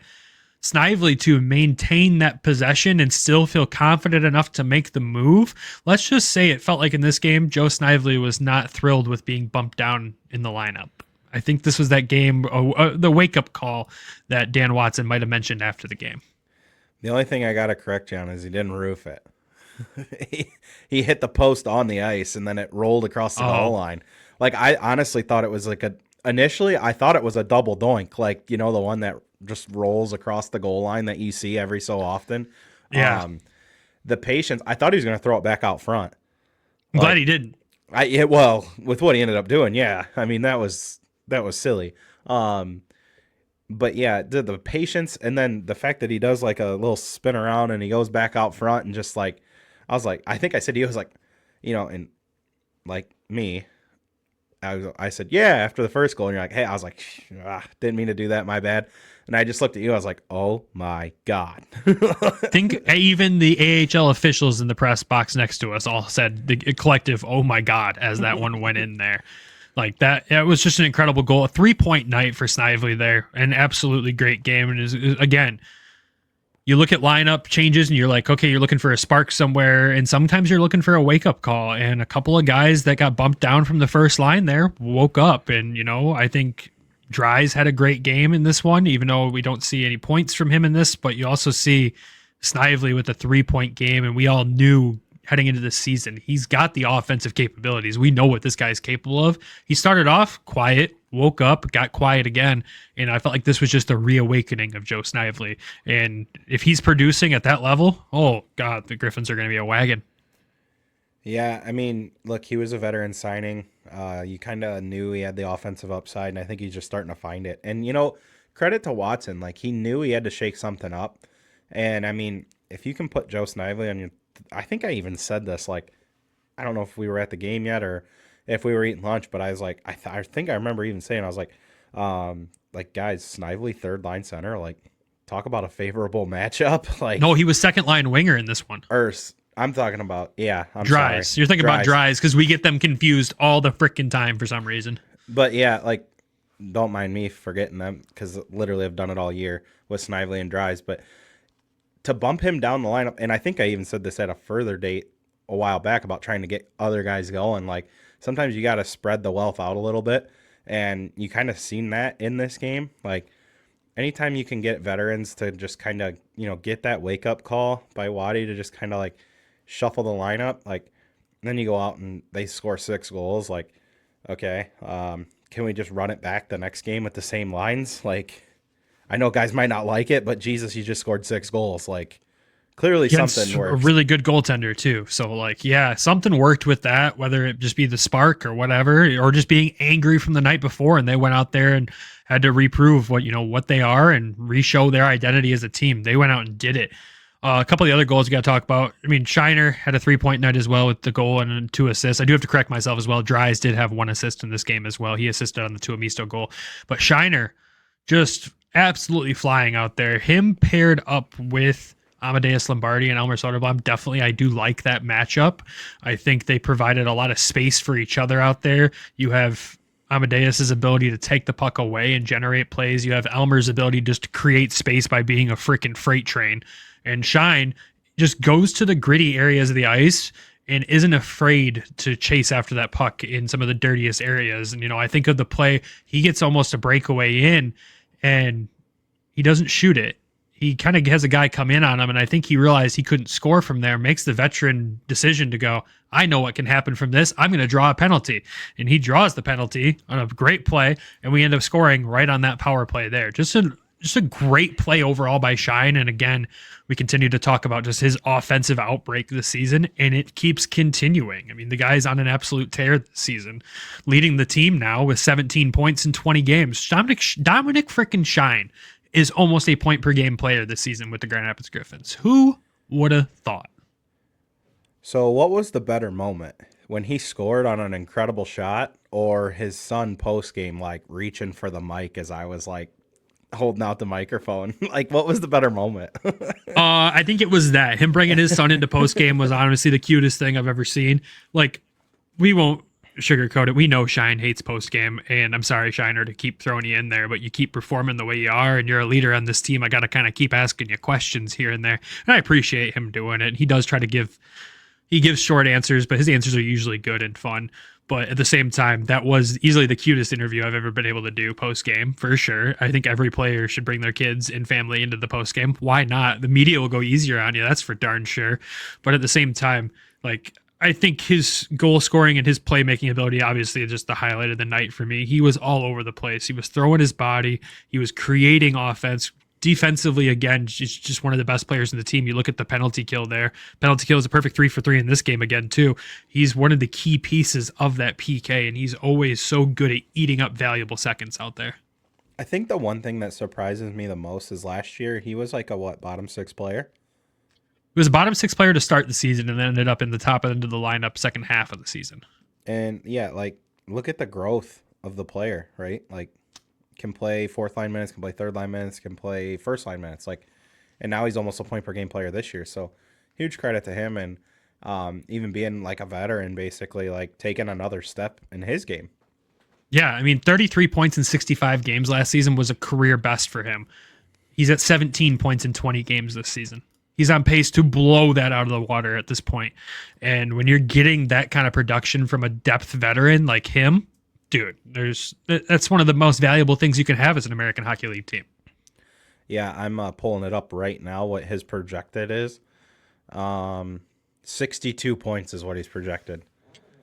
Snively to maintain that possession and still feel confident enough to make the move. Let's just say it felt like in this game, Joe Snively was not thrilled with being bumped down in the lineup. I think this was that game, the wake-up call that Dan Watson might have mentioned after the game. The only thing I got to correct you on is he didn't roof it. he hit the post on the ice, and then it rolled across the goal line. I honestly thought it was initially I thought it was a double doink, the one that just rolls across the goal line that you see every so often. Yeah. The patience, I thought he was going to throw it back out front. I'm glad he didn't. Well, with what he ended up doing, yeah. I mean, that was silly. But yeah, the patience, and then the fact that he does a little spin around and he goes back out front, and just I was like, I think I said to you, I was like, and me, I said, yeah, after the first goal, and you're like, hey, I was like, didn't mean to do that, my bad. And I just looked at you, I was like, oh my God. I think even the AHL officials in the press box next to us all said the collective, oh my God, as that one went in there. That, it was just an incredible goal. A 3-point night for Snively there. An absolutely great game. And again, you look at lineup changes and you're like, okay, you're looking for a spark somewhere. And sometimes you're looking for a wake-up call. And a couple of guys that got bumped down from the first line there woke up. And, I think Dries had a great game in this one, even though we don't see any points from him in this. But you also see Snively with a 3-point game. And we all knew heading into this season, he's got the offensive capabilities. We know what this guy's capable of. He started off quiet, woke up, got quiet again, and I felt like this was just a reawakening of Joe Snively. And if he's producing at that level, oh God, the Griffins are going to be a wagon. Yeah, I mean, look, he was a veteran signing. You kind of knew he had the offensive upside, and I think he's just starting to find it. And, credit to Watson. He knew he had to shake something up. And, I mean, if you can put Joe Snively on your... I think I even said this, I don't know if we were at the game yet or if we were eating lunch, but I was like, I think I remember even saying, I was like, guys, Snively, third line center, talk about a favorable matchup. No, he was second line winger in this one. I'm talking about, I'm Dries. sorry. You're thinking about Dries because we get them confused all the freaking time for some reason. But yeah, don't mind me forgetting them because literally I've done it all year with Snively and Dries, but to bump him down the lineup, and I think I even said this at a further date a while back about trying to get other guys going. Sometimes you got to spread the wealth out a little bit, and you kind of seen that in this game. anytime you can get veterans to just kind of, get that wake up call by Waddy to just kind of like shuffle the lineup, like, and then you go out and they score 6 goals. Like, okay, can we just run it back the next game with the same lines? Like, I know guys might not like it, but Jesus, you just scored 6 goals. Like, clearly something works. A really good goaltender too. So like, yeah, something worked with that, whether it just be the spark or whatever, or just being angry from the night before. And they went out there and had to reprove what they are and re-show their identity as a team. They went out and did it. A couple of the other goals you got to talk about. I mean, Shiner had a 3-point night as well with the goal and 2 assists. I do have to correct myself as well. Dries did have 1 assist in this game as well. He assisted on the Tuomisto goal. But Shiner just absolutely flying out there. Him paired up with Amadeus Lombardi and Elmer Soderblom. Definitely, I do like that matchup. I think they provided a lot of space for each other out there. You have Amadeus's ability to take the puck away and generate plays. You have Elmer's ability just to create space by being a freaking freight train. And Shine just goes to the gritty areas of the ice and isn't afraid to chase after that puck in some of the dirtiest areas. And, I think of the play, he gets almost a breakaway in and he doesn't shoot it. He kind of has a guy come in on him, and I think he realized he couldn't score from there, makes the veteran decision to go, I know what can happen from this. I'm going to draw a penalty. And he draws the penalty on a great play, and we end up scoring right on that power play there. Just a great play overall by Shine. And again, we continue to talk about just his offensive outbreak this season, and it keeps continuing. I mean, the guy's on an absolute tear this season, leading the team now with 17 points in 20 games. Dominic freaking Shine is almost a point per game player this season with the Grand Rapids Griffins. Who would have thought? So what was the better moment? When he scored on an incredible shot, or his son post game, like reaching for the mic as I was like holding out the microphone? Like, what was the better moment? I think it was that. Him bringing his son into post game was honestly the cutest thing I've ever seen. Like, we won't sugarcoat it. We know Shine hates post game, and I'm sorry, Shiner, to keep throwing you in there, but you keep performing the way you are, and you're a leader on this team. I got to kind of keep asking you questions here and there, and I appreciate him doing it. He does try to gives short answers, but his answers are usually good and fun. But at the same time, that was easily the cutest interview I've ever been able to do post game, for sure. I think every player should bring their kids and family into the post game. Why not? The media will go easier on you, that's for darn sure. But at the same time, like, I think his goal scoring and his playmaking ability, obviously, is just the highlight of the night for me. He was all over the place. He was throwing his body. He was creating offense. Defensively, again, just one of the best players in the team. You look at the penalty kill there. Penalty kill is a perfect 3 for 3 in this game again, too. He's one of the key pieces of that PK, and he's always so good at eating up valuable seconds out there. I think the one thing that surprises me the most is last year he was like a bottom 6 player? He was a bottom 6 player to start the season and then ended up in the top end of the lineup second half of the season. And yeah, like, look at the growth of the player, right? Like, can play 4th line minutes, can play 3rd line minutes, can play 1st line minutes. Like, and now he's almost a point per game player this year. So huge credit to him, and even being like a veteran, basically, like taking another step in his game. Yeah, I mean, 33 points in 65 games last season was a career best for him. He's at 17 points in 20 games this season. He's on pace to blow that out of the water at this point. And when you're getting that kind of production from a depth veteran like him, dude, that's one of the most valuable things you can have as an American Hockey League team. Yeah, I'm pulling it up right now, what his projected is. 62 points is what he's projected.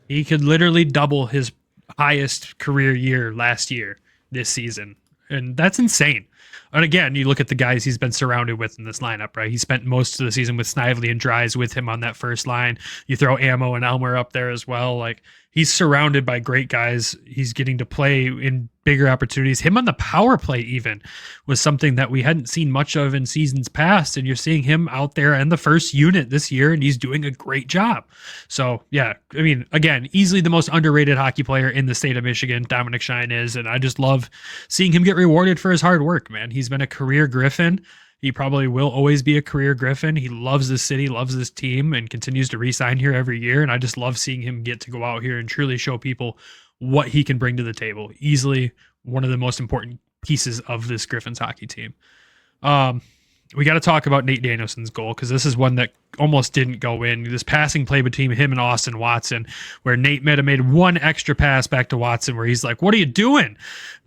He could literally double his highest career year last year this season. And that's insane. And again, you look at the guys he's been surrounded with in this lineup, right? He spent most of the season with Snively and Dries with him on that first line. You throw Ammo and Elmer up there as well. Like, he's surrounded by great guys. He's getting to play in bigger opportunities. Him on the power play even was something that we hadn't seen much of in seasons past. And you're seeing him out there in the first unit this year, and he's doing a great job. So, yeah, I mean, again, easily the most underrated hockey player in the state of Michigan, Dominic Shine is. And I just love seeing him get rewarded for his hard work, man. He's been a career Griffin. He probably will always be a career Griffin. He loves this city, loves this team, and continues to re-sign here every year. And I just love seeing him get to go out here and truly show people what he can bring to the table. Easily one of the most important pieces of this Griffins hockey team. We got to talk about Nate Danielson's goal, because this is one that almost didn't go in. This passing play between him and Austin Watson, where Nate made one extra pass back to Watson where he's like, what are you doing?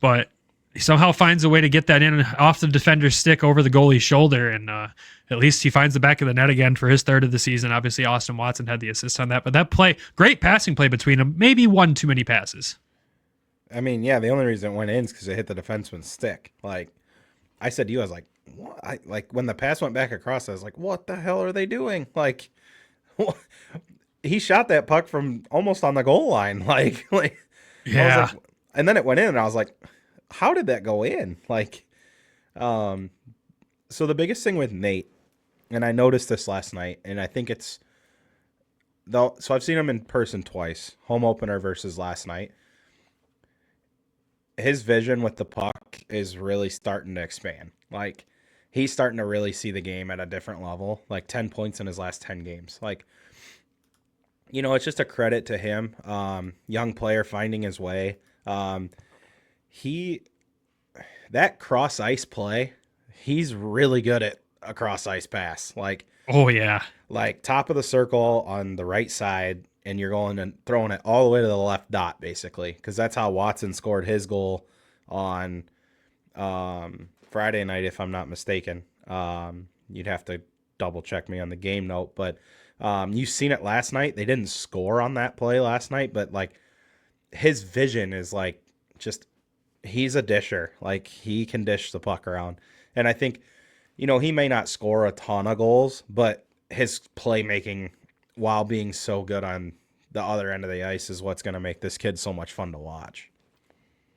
But he somehow finds a way to get that in off the defender's stick over the goalie's shoulder, and at least he finds the back of the net again for his third of the season. Obviously, Austin Watson had the assist on that, but that play, great passing play between them, maybe one too many passes. I mean, yeah, the only reason it went in is because it hit the defenseman's stick. Like, I said to you, I was like, what? Like, when the pass went back across, I was like, what the hell are they doing? Like, he shot that puck from almost on the goal line. Like yeah. I was like, and then it went in, and I was like, how did that go in? Like, so the biggest thing with Nate, and I noticed this last night, and I think it's, so I've seen him in person twice, home opener versus last night. His vision with the puck is really starting to expand. Like, he's starting to really see the game at a different level, like 10 points in his last 10 games. Like, you know, it's just a credit to him. Young player finding his way. That cross ice play, he's really good at a cross ice pass. Like, oh yeah, like top of the circle on the right side, and you're going and throwing it all the way to the left dot, basically, because that's how Watson scored his goal on Friday night, if I'm not mistaken. You'd have to double check me on the game note, but you've seen it last night. They didn't score on that play last night, but like his vision is like just, he's a disher. Like, he can dish the puck around. And I think, you know, he may not score a ton of goals, but his playmaking while being so good on the other end of the ice is what's going to make this kid so much fun to watch.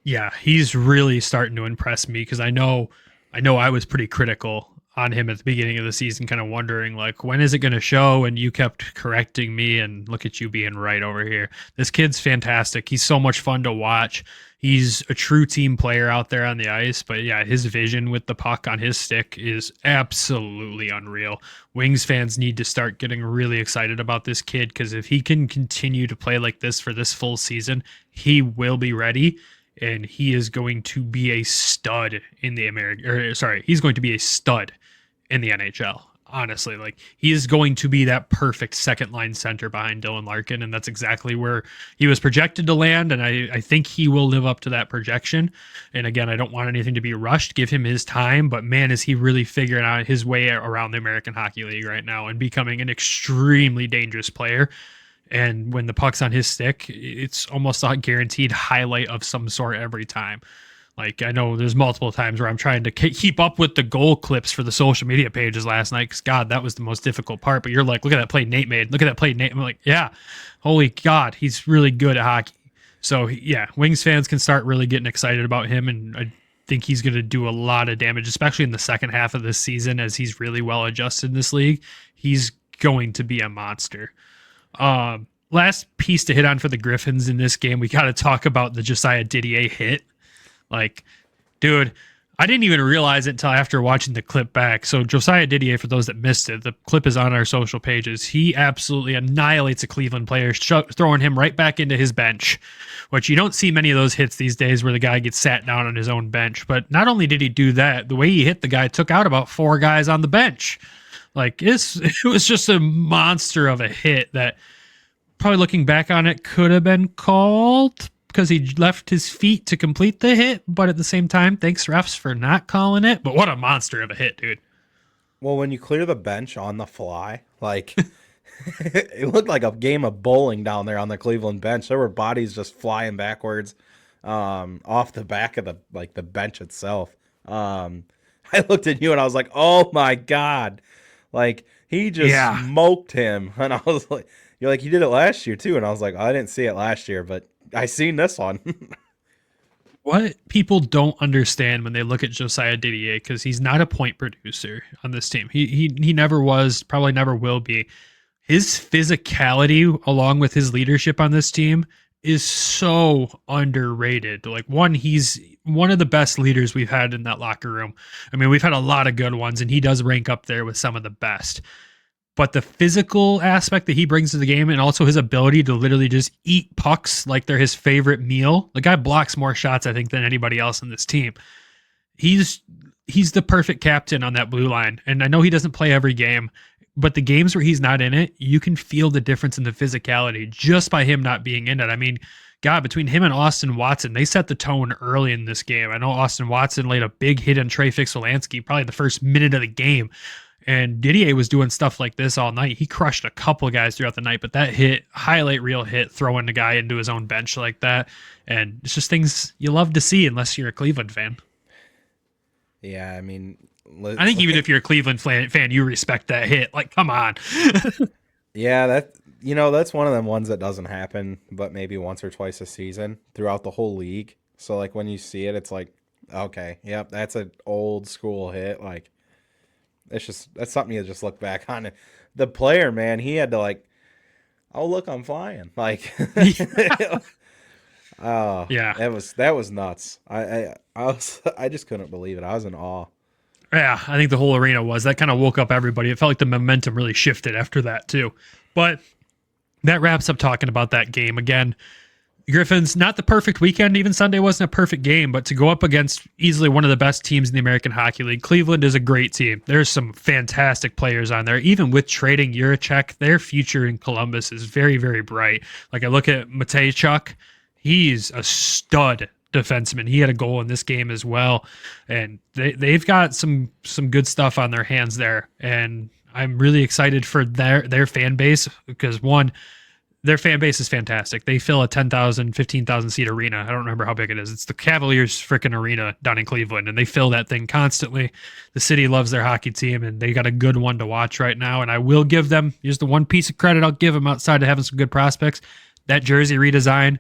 Yeah, he's really starting to impress me, because I know I was pretty critical on him at the beginning of the season, kind of wondering, like, when is it going to show? And you kept correcting me, and look at you being right over here. This kid's fantastic. He's so much fun to watch. He's a true team player out there on the ice, but yeah, his vision with the puck on his stick is absolutely unreal. Wings fans need to start getting really excited about this kid, because if he can continue to play like this for this full season, he will be ready, and he is going to be a stud in the he's going to be a stud in the NHL. Honestly, like, he is going to be that perfect second line center behind Dylan Larkin, and that's exactly where he was projected to land, and I think he will live up to that projection. And again, I don't want anything to be rushed. Give him his time, but man, is he really figuring out his way around the American Hockey League right now and becoming an extremely dangerous player. And when the puck's on his stick, it's almost a guaranteed highlight of some sort every time. Like, I know there's multiple times where I'm trying to keep up with the goal clips for the social media pages last night, because, God, that was the most difficult part. But you're like, look at that play Nate made. Look at that play Nate. I'm like, yeah, holy God, he's really good at hockey. So, yeah, Wings fans can start really getting excited about him, and I think he's going to do a lot of damage, especially in the second half of this season, as he's really well adjusted in this league. He's going to be a monster. Last piece to hit on for the Griffins in this game, we got to talk about the Josiah Didier hit. Like, dude, I didn't even realize it until after watching the clip back. So Josiah Didier, for those that missed it, the clip is on our social pages. He absolutely annihilates a Cleveland player, throwing him right back into his bench, which you don't see many of those hits these days where the guy gets sat down on his own bench. But not only did he do that, the way he hit the guy took out about 4 guys on the bench. Like, it was just a monster of a hit that, probably looking back on it, could have been called because he left his feet to complete the hit. But at the same time, thanks refs for not calling it. But what a monster of a hit, dude. Well, when you clear the bench on the fly, like, it looked like a game of bowling down there on the Cleveland bench. There were bodies just flying backwards off the back of the bench itself. I looked at you and I was like, oh my God. Like, he just smoked him. And I was like, you're like, you did it last year too. And I was like, I didn't see it last year, but I seen this one. What people don't understand when they look at Josiah Didier, because he's not a point producer on this team. He never was, probably never will be. His physicality, along with his leadership on this team, is so underrated. Like, he's one of the best leaders we've had in that locker room. I mean, we've had a lot of good ones, and he does rank up there with some of the best. But the physical aspect that he brings to the game, and also his ability to literally just eat pucks like they're his favorite meal. The guy blocks more shots, I think, than anybody else on this team. He's the perfect captain on that blue line. And I know he doesn't play every game, but the games where he's not in it, you can feel the difference in the physicality just by him not being in it. I mean, God, between him and Austin Watson, they set the tone early in this game. I know Austin Watson laid a big hit on Trey Fix-Wolansky probably the first minute of the game. And Didier was doing stuff like this all night. He crushed a couple of guys throughout the night, but that hit, highlight reel hit, throwing the guy into his own bench like that. And it's just things you love to see unless you're a Cleveland fan. Yeah, I mean, I think even if you're a Cleveland fan, you respect that hit. Like, come on. yeah, that's one of them ones that doesn't happen, but maybe once or twice a season throughout the whole league. So like when you see it, it's like, okay, yep, that's an old school hit. Like, that's something you just look back on. The player, man, he had to like, oh look, I'm flying. Like, oh yeah, that was nuts. I just couldn't believe it. I was in awe. Yeah, I think the whole arena was. That kind of woke up everybody. It felt like the momentum really shifted after that too. But that wraps up talking about that game. Again, Griffins, not the perfect weekend. Even Sunday wasn't a perfect game, but to go up against easily one of the best teams in the American Hockey League, Cleveland is a great team. There's some fantastic players on there. Even with trading Juracek, their future in Columbus is very, very bright. Like I look at Matejchuk, he's a stud defenseman. He had a goal in this game as well, and they've got some good stuff on their hands there. And I'm really excited for their fan base because one, their fan base is fantastic. They fill a 10,000, 15,000 seat arena. I don't remember how big it is. It's the Cavaliers freaking arena down in Cleveland, and they fill that thing constantly. The city loves their hockey team, and they got a good one to watch right now. And I will give them, here's the one piece of credit I'll give them outside of having some good prospects, that jersey redesign.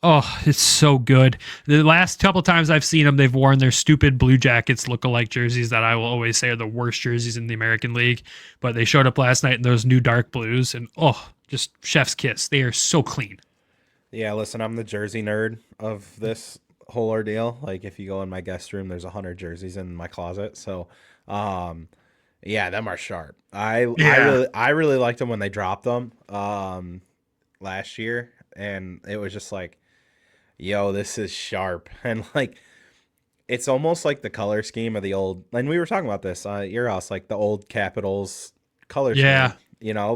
Oh, it's so good. The last couple times I've seen them, they've worn their stupid Blue Jackets look-alike jerseys that I will always say are the worst jerseys in the American League. But they showed up last night in those new dark blues, and just chef's kiss. They are so clean. Yeah, listen, I'm the jersey nerd of this whole ordeal. Like, if you go in my guest room, there's 100 jerseys in my closet. So, yeah, them are sharp. I really liked them when they dropped them last year, and it was just like, yo, this is sharp. And like, it's almost like the color scheme of the old, and we were talking about this at your house, like the old Capitals color scheme,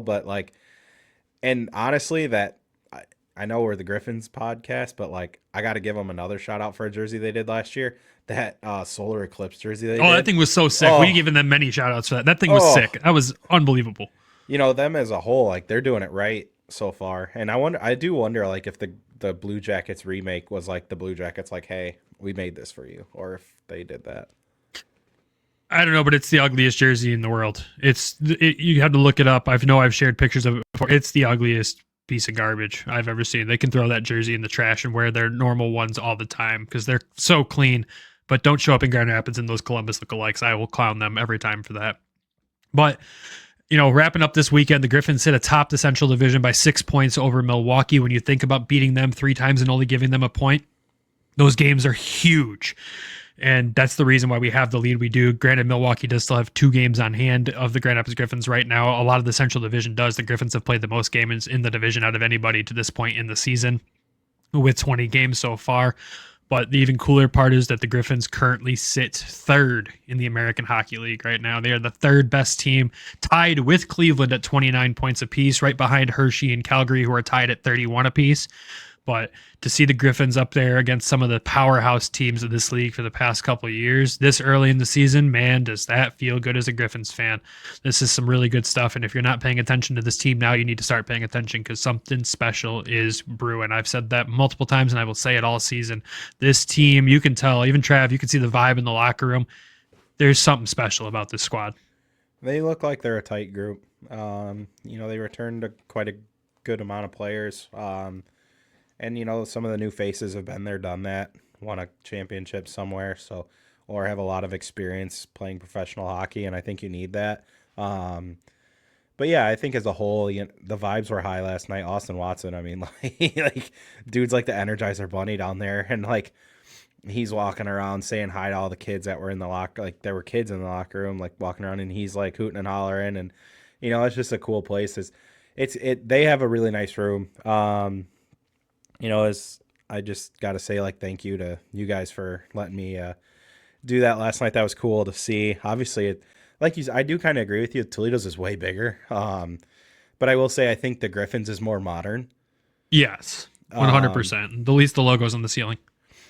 but like, and honestly, that I know we're the Griffins podcast, but like, I got to give them another shout out for a jersey they did last year. That solar eclipse jersey they did. That thing was so sick. We given them many shout outs for that. That thing was sick. That was unbelievable. Them as a whole, like, they're doing it right so far. And I do wonder like if the Blue Jackets remake was like the Blue Jackets like, hey, we made this for you, or if they did that. I don't know, but it's the ugliest jersey in the world. You have to look it up. I've shared pictures of it before. It's the ugliest piece of garbage I've ever seen. They can throw that jersey in the trash and wear their normal ones all the time because they're so clean, but don't show up in Grand Rapids in those Columbus lookalikes. I will clown them every time for that. But wrapping up this weekend, the Griffins sit atop the Central Division by 6 points over Milwaukee. When you think about beating them 3 times and only giving them a point, those games are huge. And that's the reason why we have the lead we do. Granted, Milwaukee does still have 2 games on hand of the Grand Rapids Griffins right now. A lot of the Central Division does. The Griffins have played the most games in the division out of anybody to this point in the season with 20 games so far. But the even cooler part is that the Griffins currently sit 3rd in the American Hockey League right now. They are the 3rd best team, tied with Cleveland at 29 points apiece, right behind Hershey and Calgary, who are tied at 31 apiece. But to see the Griffins up there against some of the powerhouse teams of this league for the past couple of years, this early in the season, man, does that feel good as a Griffins fan. This is some really good stuff. And if you're not paying attention to this team now, you need to start paying attention because something special is brewing. I've said that multiple times and I will say it all season. This team, you can tell, even Trav, you can see the vibe in the locker room. There's something special about this squad. They look like they're a tight group. They returned quite a good amount of players. And, some of the new faces have been there, done that, won a championship somewhere, or have a lot of experience playing professional hockey, and I think you need that. But, yeah, I think as a whole, the vibes were high last night. Austin Watson, I mean, like dude's like the Energizer Bunny down there, and, like, he's walking around saying hi to all the kids that were in the locker. Like, there were kids in the locker room, like, walking around, and he's, like, hooting and hollering, and, it's just a cool place. They have a really nice room. As I just got to say, like, thank you to you guys for letting me do that last night. That was cool to see. Obviously, I do kind of agree with you. Toledo's is way bigger. But I will say I think the Griffins is more modern. Yes. 100%. The least the logos on the ceiling.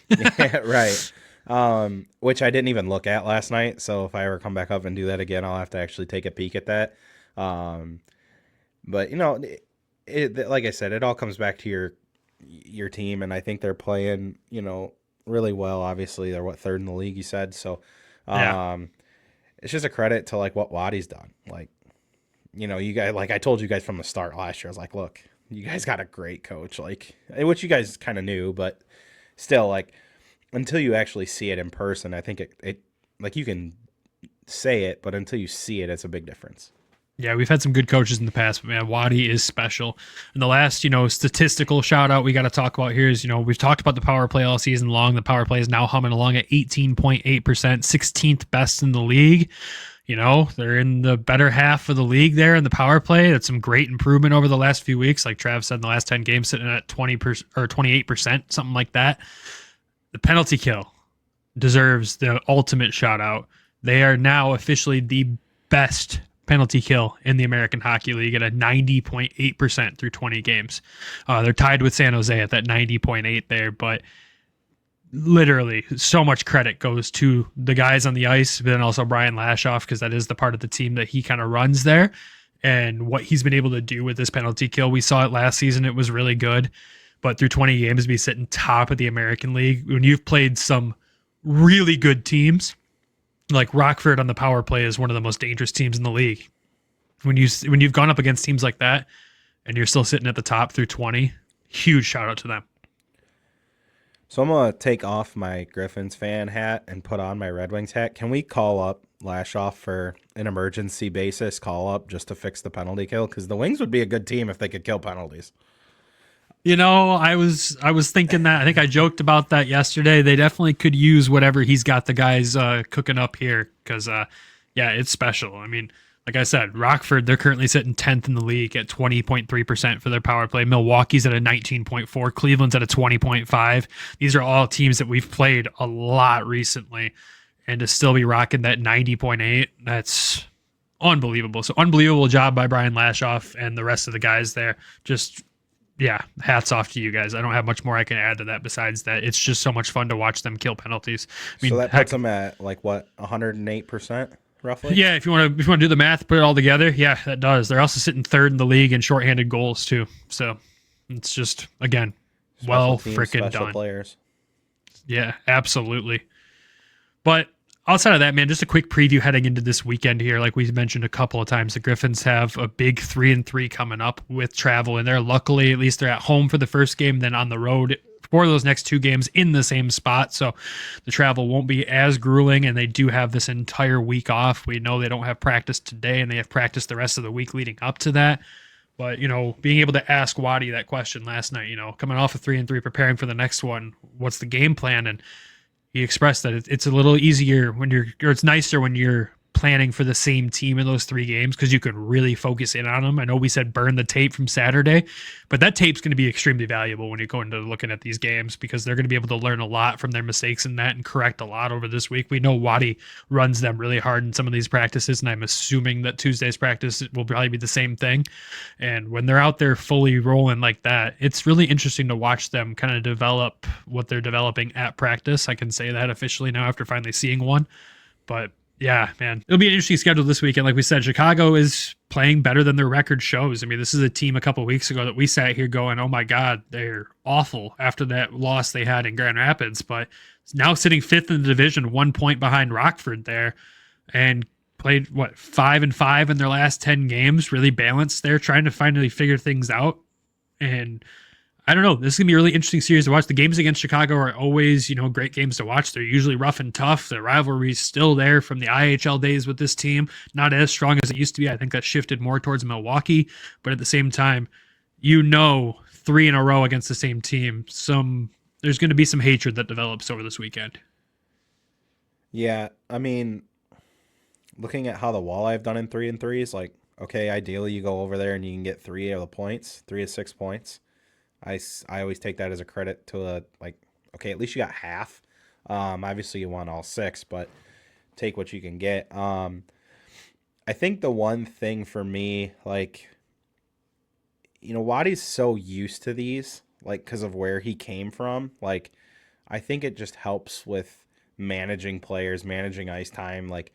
Yeah, right. Which I didn't even look at last night. So if I ever come back up and do that again, I'll have to actually take a peek at that. But like I said, it all comes back to your team, and I think they're playing, really well. Obviously, they're third in the league, you said. So, it's just a credit to like what Wadi's done. Like, you guys, like I told you guys from the start last year, I was like, look, you guys got a great coach, like, which you guys kind of knew, but still, like, until you actually see it in person, I think it like you can say it, but until you see it, it's a big difference. Yeah, we've had some good coaches in the past, but man, Wadi is special. And the last, statistical shout out we got to talk about here is, we've talked about the power play all season long. The power play is now humming along at 18.8%, 16th best in the league. They're in the better half of the league there in the power play. That's some great improvement over the last few weeks. Like Trav said, in the last 10 games, sitting at 20% or 28%, something like that. The penalty kill deserves the ultimate shout out. They are now officially the best penalty kill in the American Hockey League at a 90.8% through 20 games. They're tied with San Jose at that 90.8 there, but literally so much credit goes to the guys on the ice, but then also Brian Lashoff, because that is the part of the team that he kind of runs there, and what he's been able to do with this penalty kill. We saw it last season. It was really good, but through 20 games, be sitting top of the American League when you've played some really good teams. Like Rockford on the power play is one of the most dangerous teams in the league. When you've gone up against teams like that and you're still sitting at the top through 20, huge shout out to them. So I'm going to take off my Griffins fan hat and put on my Red Wings hat. Can we call up Lashoff for an emergency basis call up just to fix the penalty kill? Because the Wings would be a good team if they could kill penalties. I was thinking that. I think I joked about that yesterday. They definitely could use whatever he's got the guys cooking up here because, it's special. I mean, like I said, Rockford, they're currently sitting 10th in the league at 20.3% for their power play. Milwaukee's at a 19.4. Cleveland's at a 20.5. These are all teams that we've played a lot recently. And to still be rocking that 90.8, that's unbelievable. So unbelievable job by Brian Lashoff and the rest of the guys there. Just... yeah, hats off to you guys. I don't have much more I can add to that besides that. It's just so much fun to watch them kill penalties. I mean, so that puts them at 108% roughly? Yeah, if you want to do the math, put it all together, yeah, that does. They're also sitting third in the league in shorthanded goals too. So it's just, again, well freaking done. Players. Yeah, absolutely. But outside of that, man, just a quick preview heading into this weekend here. Like we mentioned a couple of times, the Griffins have a big 3-3 coming up with travel in there. Luckily, at least they're at home for the first game, then on the road for those next two games in the same spot. So the travel won't be as grueling, and they do have this entire week off. We know they don't have practice today, and they have practice the rest of the week leading up to that. But, being able to ask Wadi that question last night, coming off of 3-3, preparing for the next one, what's the game plan? And he expressed that it's a little easier it's nicer when you're planning for the same team in those three games because you could really focus in on them. I know we said burn the tape from Saturday, but that tape's going to be extremely valuable when you go into looking at these games because they're going to be able to learn a lot from their mistakes in that and correct a lot over this week. We know Wadi runs them really hard in some of these practices, and I'm assuming that Tuesday's practice will probably be the same thing. And when they're out there fully rolling like that, it's really interesting to watch them kind of develop what they're developing at practice. I can say that officially now after finally seeing one. But yeah, man, it'll be an interesting schedule this weekend. Like we said, Chicago is playing better than their record shows. I mean, this is a team a couple of weeks ago that we sat here going, oh my God, they're awful after that loss they had in Grand Rapids, but now sitting fifth in the division, 1 point behind Rockford there, and played 5-5 in their last 10 games, really balanced there, trying to finally figure things out. And I don't know. This is going to be a really interesting series to watch. The games against Chicago are always, great games to watch. They're usually rough and tough. The rivalry's still there from the IHL days with this team. Not as strong as it used to be. I think that shifted more towards Milwaukee. But at the same time, 3 in a row against the same team. There's going to be some hatred that develops over this weekend. Yeah, I mean, looking at how the Walleye have done in 3-3s, like, okay, ideally you go over there and you can get 3 of the points, 3 of 6 points. I always take that as a credit to okay, at least you got half. Obviously you want all 6, but take what you can get. I think the one thing for me, Wadi's so used to these. like because of where he came from. Like, I think it just helps with managing players, managing ice time. Like,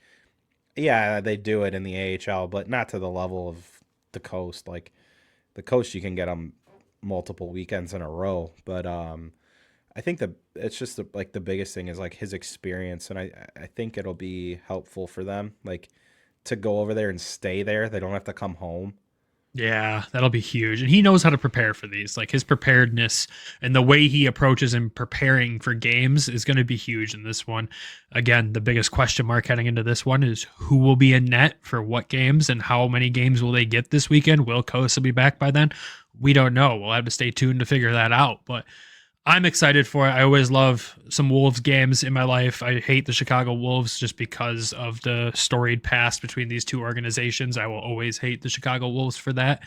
yeah, they do it in the AHL, but not to the level of the coast. Like the coast, you can get them multiple weekends in a row. But I think it's just like the biggest thing is like his experience, and I think it'll be helpful for them, like to go over there and stay there. They don't have to come home. Yeah, that'll be huge. And he knows how to prepare for these. Like his preparedness and the way he approaches and preparing for games is going to be huge in this one. Again, the biggest question mark heading into this one is who will be in net for what games and how many games will they get this weekend? Will Cossa be back by then? We don't know. We'll have to stay tuned to figure that out. But I'm excited for it. I always love some Wolves games in my life. I hate the Chicago Wolves just because of the storied past between these two organizations. I will always hate the Chicago Wolves for that.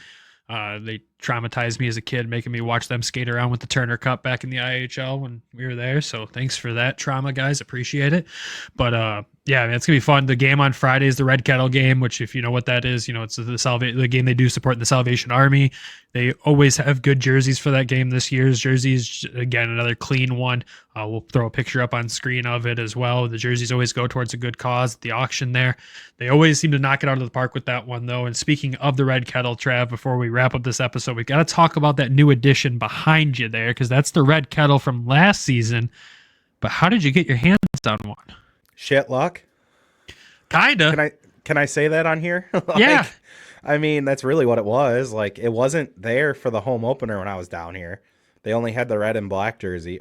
They traumatized me as a kid, making me watch them skate around with the Turner Cup back in the IHL when we were there. So thanks for that trauma, guys. Appreciate it. But yeah, man, it's gonna be fun. The game on Friday is the Red Kettle game, which if you know what that is, you know it's the game they do support the Salvation Army. They always have good jerseys for that game. This year's jersey is again another clean one. We'll throw a picture up on screen of it as well. The jerseys always go towards a good cause at the auction there. They always seem to knock it out of the park with that one though. And speaking of the Red Kettle, Trav, before we wrap up this episode, we got to talk about that new addition behind you there because that's the Red Kettle from last season. But how did you get your hands on one? Shit luck. Kinda. Can I say that on here? Like, yeah. I mean, that's really what it was. Like, it wasn't there for the home opener when I was down here. They only had the white and black jersey.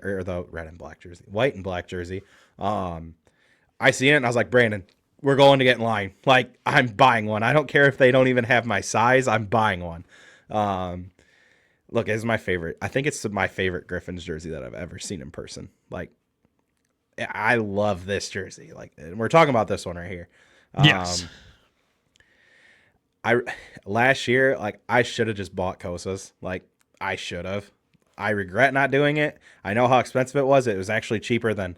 I seen it and I was like, Brandon, we're going to get in line. Like, I'm buying one. I don't care if they don't even have my size. I'm buying one. Look, it's my favorite. I think it's my favorite Griffins jersey that I've ever seen in person. Like, I love this jersey. Like, we're talking about this one right here. Yes. Last year, like, I should have just bought Cossa's. Like, I should have. I regret not doing it. I know how expensive it was. It was actually cheaper than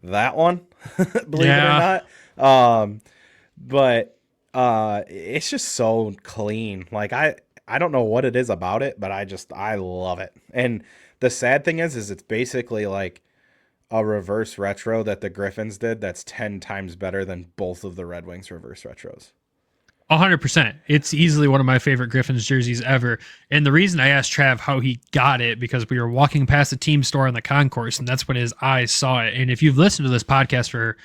that one, believe it or not. But it's just so clean. Like, I don't know what it is about it, but I love it. And the sad thing is it's basically like a reverse retro that the Griffins did that's 10 times better than both of the Red Wings reverse retros. 100%. It's easily one of my favorite Griffins jerseys ever. And the reason I asked Trav how he got it, because we were walking past the team store on the concourse, and that's when his eyes saw it. And if you've listened to this podcast for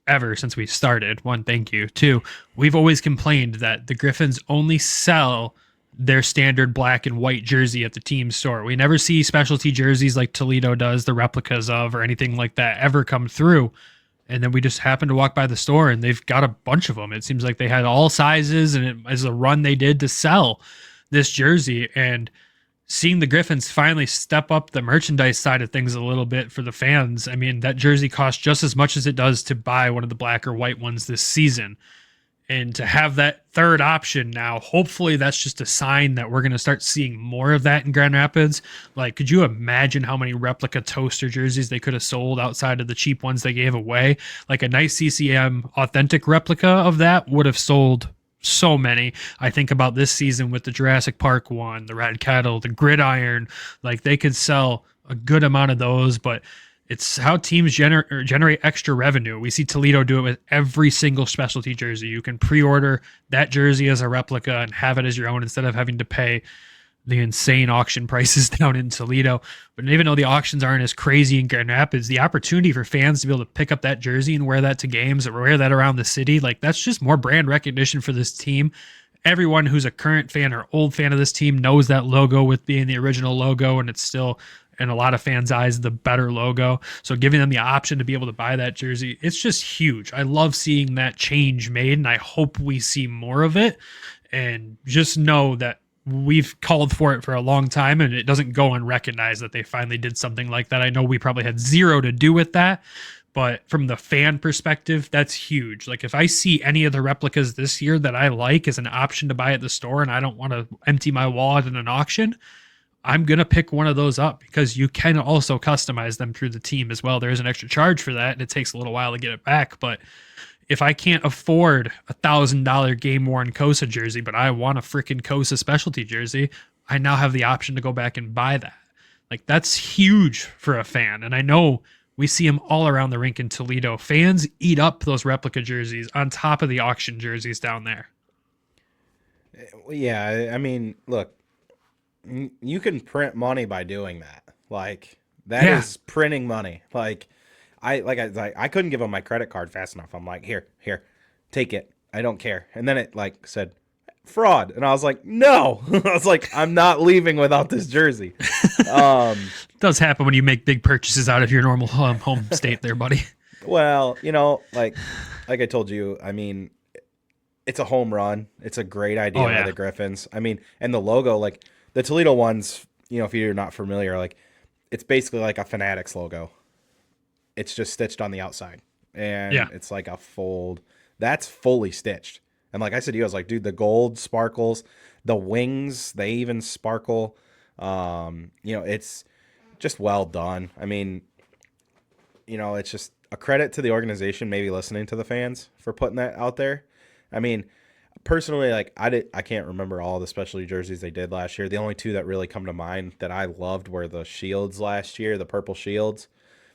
ever since we started, one, thank you. Two, we've always complained that the Griffins only sell their standard black and white jersey at the team store. We never see specialty jerseys like Toledo does, the replicas of, or anything like that ever come through. And then we just happened to walk by the store and they've got a bunch of them. It seems like they had all sizes, and it was a run they did to sell this jersey. And seeing the Griffins finally step up the merchandise side of things a little bit for the fans. I mean, that jersey costs just as much as it does to buy one of the black or white ones this season. And to have that third option now, hopefully that's just a sign that we're going to start seeing more of that in Grand Rapids. Like, could you imagine how many replica toaster jerseys they could have sold outside of the cheap ones they gave away? Like a nice CCM authentic replica of that would have sold so many. I think about this season with the Jurassic Park one, the Red Kettle, the Gridiron. Like, they could sell a good amount of those, but it's how teams generate extra revenue. We see Toledo do it with every single specialty jersey. You can pre-order that jersey as a replica and have it as your own instead of having to pay the insane auction prices down in Toledo. But even though the auctions aren't as crazy in Grand Rapids, the opportunity for fans to be able to pick up that jersey and wear that to games or wear that around the city, like, that's just more brand recognition for this team. Everyone who's a current fan or old fan of this team knows that logo with being the original logo, and it's still, in a lot of fans' eyes, the better logo. So giving them the option to be able to buy that jersey, it's just huge. I love seeing that change made, and I hope we see more of it. And just know that we've called for it for a long time, and it doesn't go unrecognized that they finally did something like that. I know we probably had zero to do with that, but from the fan perspective, that's huge. Like, if I see any of the replicas this year that I like as an option to buy at the store and I don't want to empty my wallet in an auction, I'm going to pick one of those up, because you can also customize them through the team as well. There is an extra charge for that, and it takes a little while to get it back. But if I can't afford $1,000 game-worn Cossa jersey, but I want a freaking Cossa specialty jersey, I now have the option to go back and buy that. Like, that's huge for a fan. And I know we see them all around the rink in Toledo. Fans eat up those replica jerseys on top of the auction jerseys down there. Yeah, I mean, look, you can print money by doing that. Like, that is printing money. Like, I couldn't give them my credit card fast enough. I'm like, here, take it. I don't care. And then it like said fraud, and I was like, no. I was like, I'm not leaving without this jersey. It does happen when you make big purchases out of your normal home state there, buddy. Well, like I told you, I mean, it's a home run. It's a great idea by the Griffins. I mean, and the logo, like the Toledo ones, if you're not familiar, like it's basically like a Fanatics logo. It's just stitched on the outside, and it's like a fold. That's fully stitched. And like I said to you, I was like, dude, the gold sparkles, the wings, they even sparkle. It's just well done. I mean, it's just a credit to the organization, maybe listening to the fans for putting that out there. I mean, personally, like I can't remember all the specialty jerseys they did last year. The only two that really come to mind that I loved were the shields last year, the purple shields,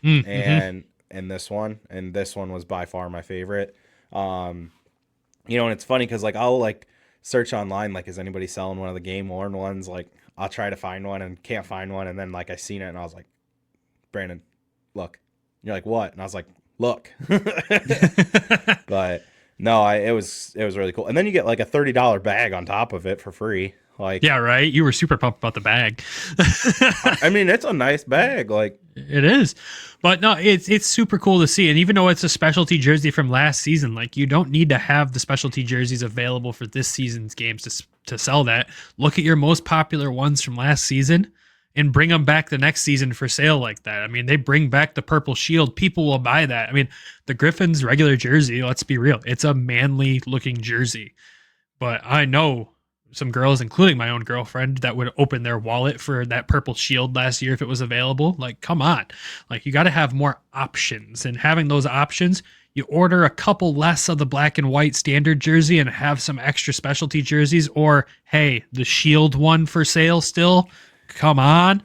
and this one. And this one was by far my favorite. And it's funny because like I'll like search online, like, is anybody selling one of the game worn ones? Like I'll try to find one and can't find one, and then like I seen it and I was like, Brandon, look. And you're like, what? And I was like, look. But no, it was really cool. And then you get like a $30 bag on top of it for free. Like, yeah, right. You were super pumped about the bag. I mean, it's a nice bag. Like, it is, but no, it's super cool to see. And even though it's a specialty jersey from last season, like you don't need to have the specialty jerseys available for this season's games to sell that. Look at your most popular ones from last season and bring them back the next season for sale like that. I mean, they bring back the purple shield. People will buy that. I mean, the Griffins regular jersey, let's be real, it's a manly looking jersey, but I know some girls, including my own girlfriend, that would open their wallet for that purple shield last year if it was available. Like, come on. Like, you got to have more options, and having those options, you order a couple less of the black and white standard jersey and have some extra specialty jerseys, or hey, the shield one for sale still. Come on.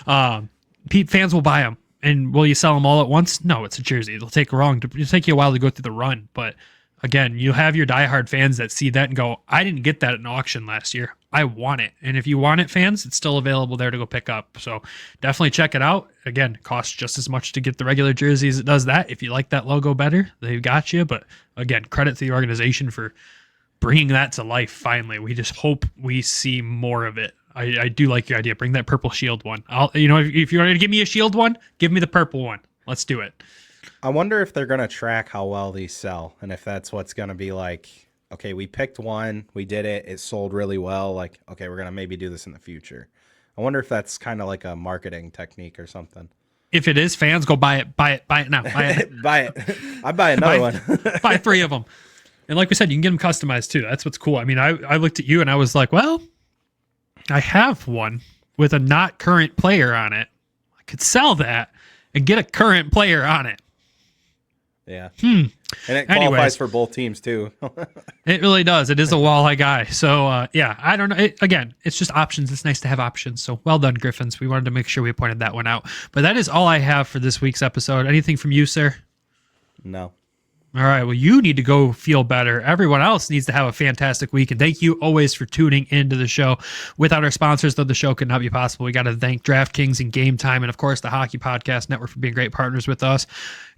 Fans will buy them. And will you sell them all at once? No, it's a jersey. It'll take you a while to go through the run, but again, you have your diehard fans that see that and go, I didn't get that at an auction last year. I want it. And if you want it, fans, it's still available there to go pick up. So definitely check it out. Again, it costs just as much to get the regular jersey as it does that. If you like that logo better, they've got you. But again, credit to the organization for bringing that to life finally. We just hope we see more of it. I do like your idea. Bring that purple shield one. If you want to give me a shield one, give me the purple one. Let's do it. I wonder if they're going to track how well these sell, and if that's what's going to be like, okay, we picked one, we did it, it sold really well, like, okay, we're going to maybe do this in the future. I wonder if that's kind of like a marketing technique or something. If it is, fans, go buy it now. Buy it. Buy it. I buy another one. Buy 3 of them. And like we said, you can get them customized too. That's what's cool. I mean, I looked at you and I was like, well, I have one with a not current player on it. I could sell that and get a current player on it. Yeah. And it qualifies for both teams too. It really does. It is a walleye guy. So I don't know. Again, it's just options. It's nice to have options. So well done, Griffins. We wanted to make sure we pointed that one out. But that is all I have for this week's episode. Anything from you, sir? No. All right. Well, you need to go feel better. Everyone else needs to have a fantastic week. And thank you always for tuning into the show. Without our sponsors, though, the show could not be possible. We got to thank DraftKings and Game Time, and of course, the Hockey Podcast Network for being great partners with us.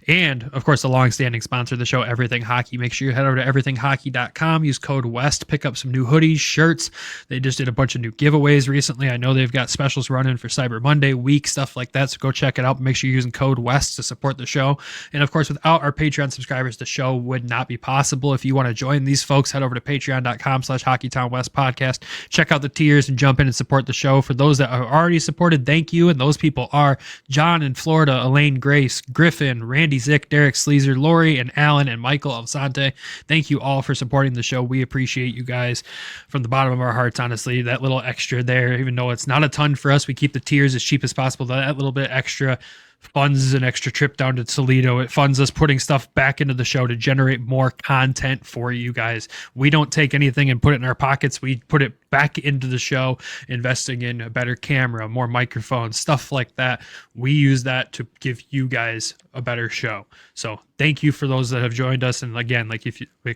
And of course, the long-standing sponsor of the show, Everything Hockey. Make sure you head over to everythinghockey.com. Use code WEST. Pick up some new hoodies, shirts. They just did a bunch of new giveaways recently. I know they've got specials running for Cyber Monday week, stuff like that. So go check it out. Make sure you're using code WEST to support the show. And of course, without our Patreon subscribers, the show would not be possible. If you want to join these folks, head over to patreon.com/Hockeytown West Podcast. Check out the tiers and jump in and support the show. For those that are already supported, thank you. And those people are John in Florida, Elaine Grace, Griffin, Randy Zick, Derek Sleazer, Lori, and Alan, and Michael Alsante. Thank you all for supporting the show. We appreciate you guys from the bottom of our hearts, honestly. That little extra there, even though it's not a ton for us, we keep the tiers as cheap as possible. That little bit extra funds an extra trip down to Toledo. It funds us putting stuff back into the show to generate more content for you guys. We don't take anything and put it in our pockets. We put it back into the show, investing in a better camera, more microphones, stuff like that. We use that to give you guys a better show. So thank you for those that have joined us. And again, like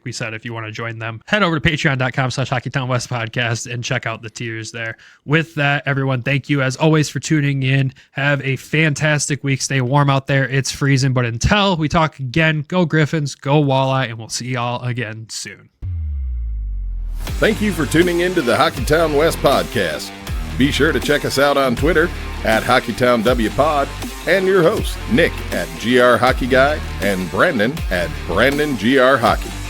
we said, if you want to join them, head over to patreon.com/Hockeytown West podcast and check out the tiers there. With that, everyone, thank you as always for tuning in. Have a fantastic week. Stay warm out there. It's freezing, but until we talk again, go Griffins, go Walleye, and we'll see y'all again soon. Thank you for tuning in to the Hockeytown West podcast. Be sure to check us out on Twitter at HockeytownWPod and your host, Nick at GR Hockey Guy and Brandon at BrandonGR Hockey.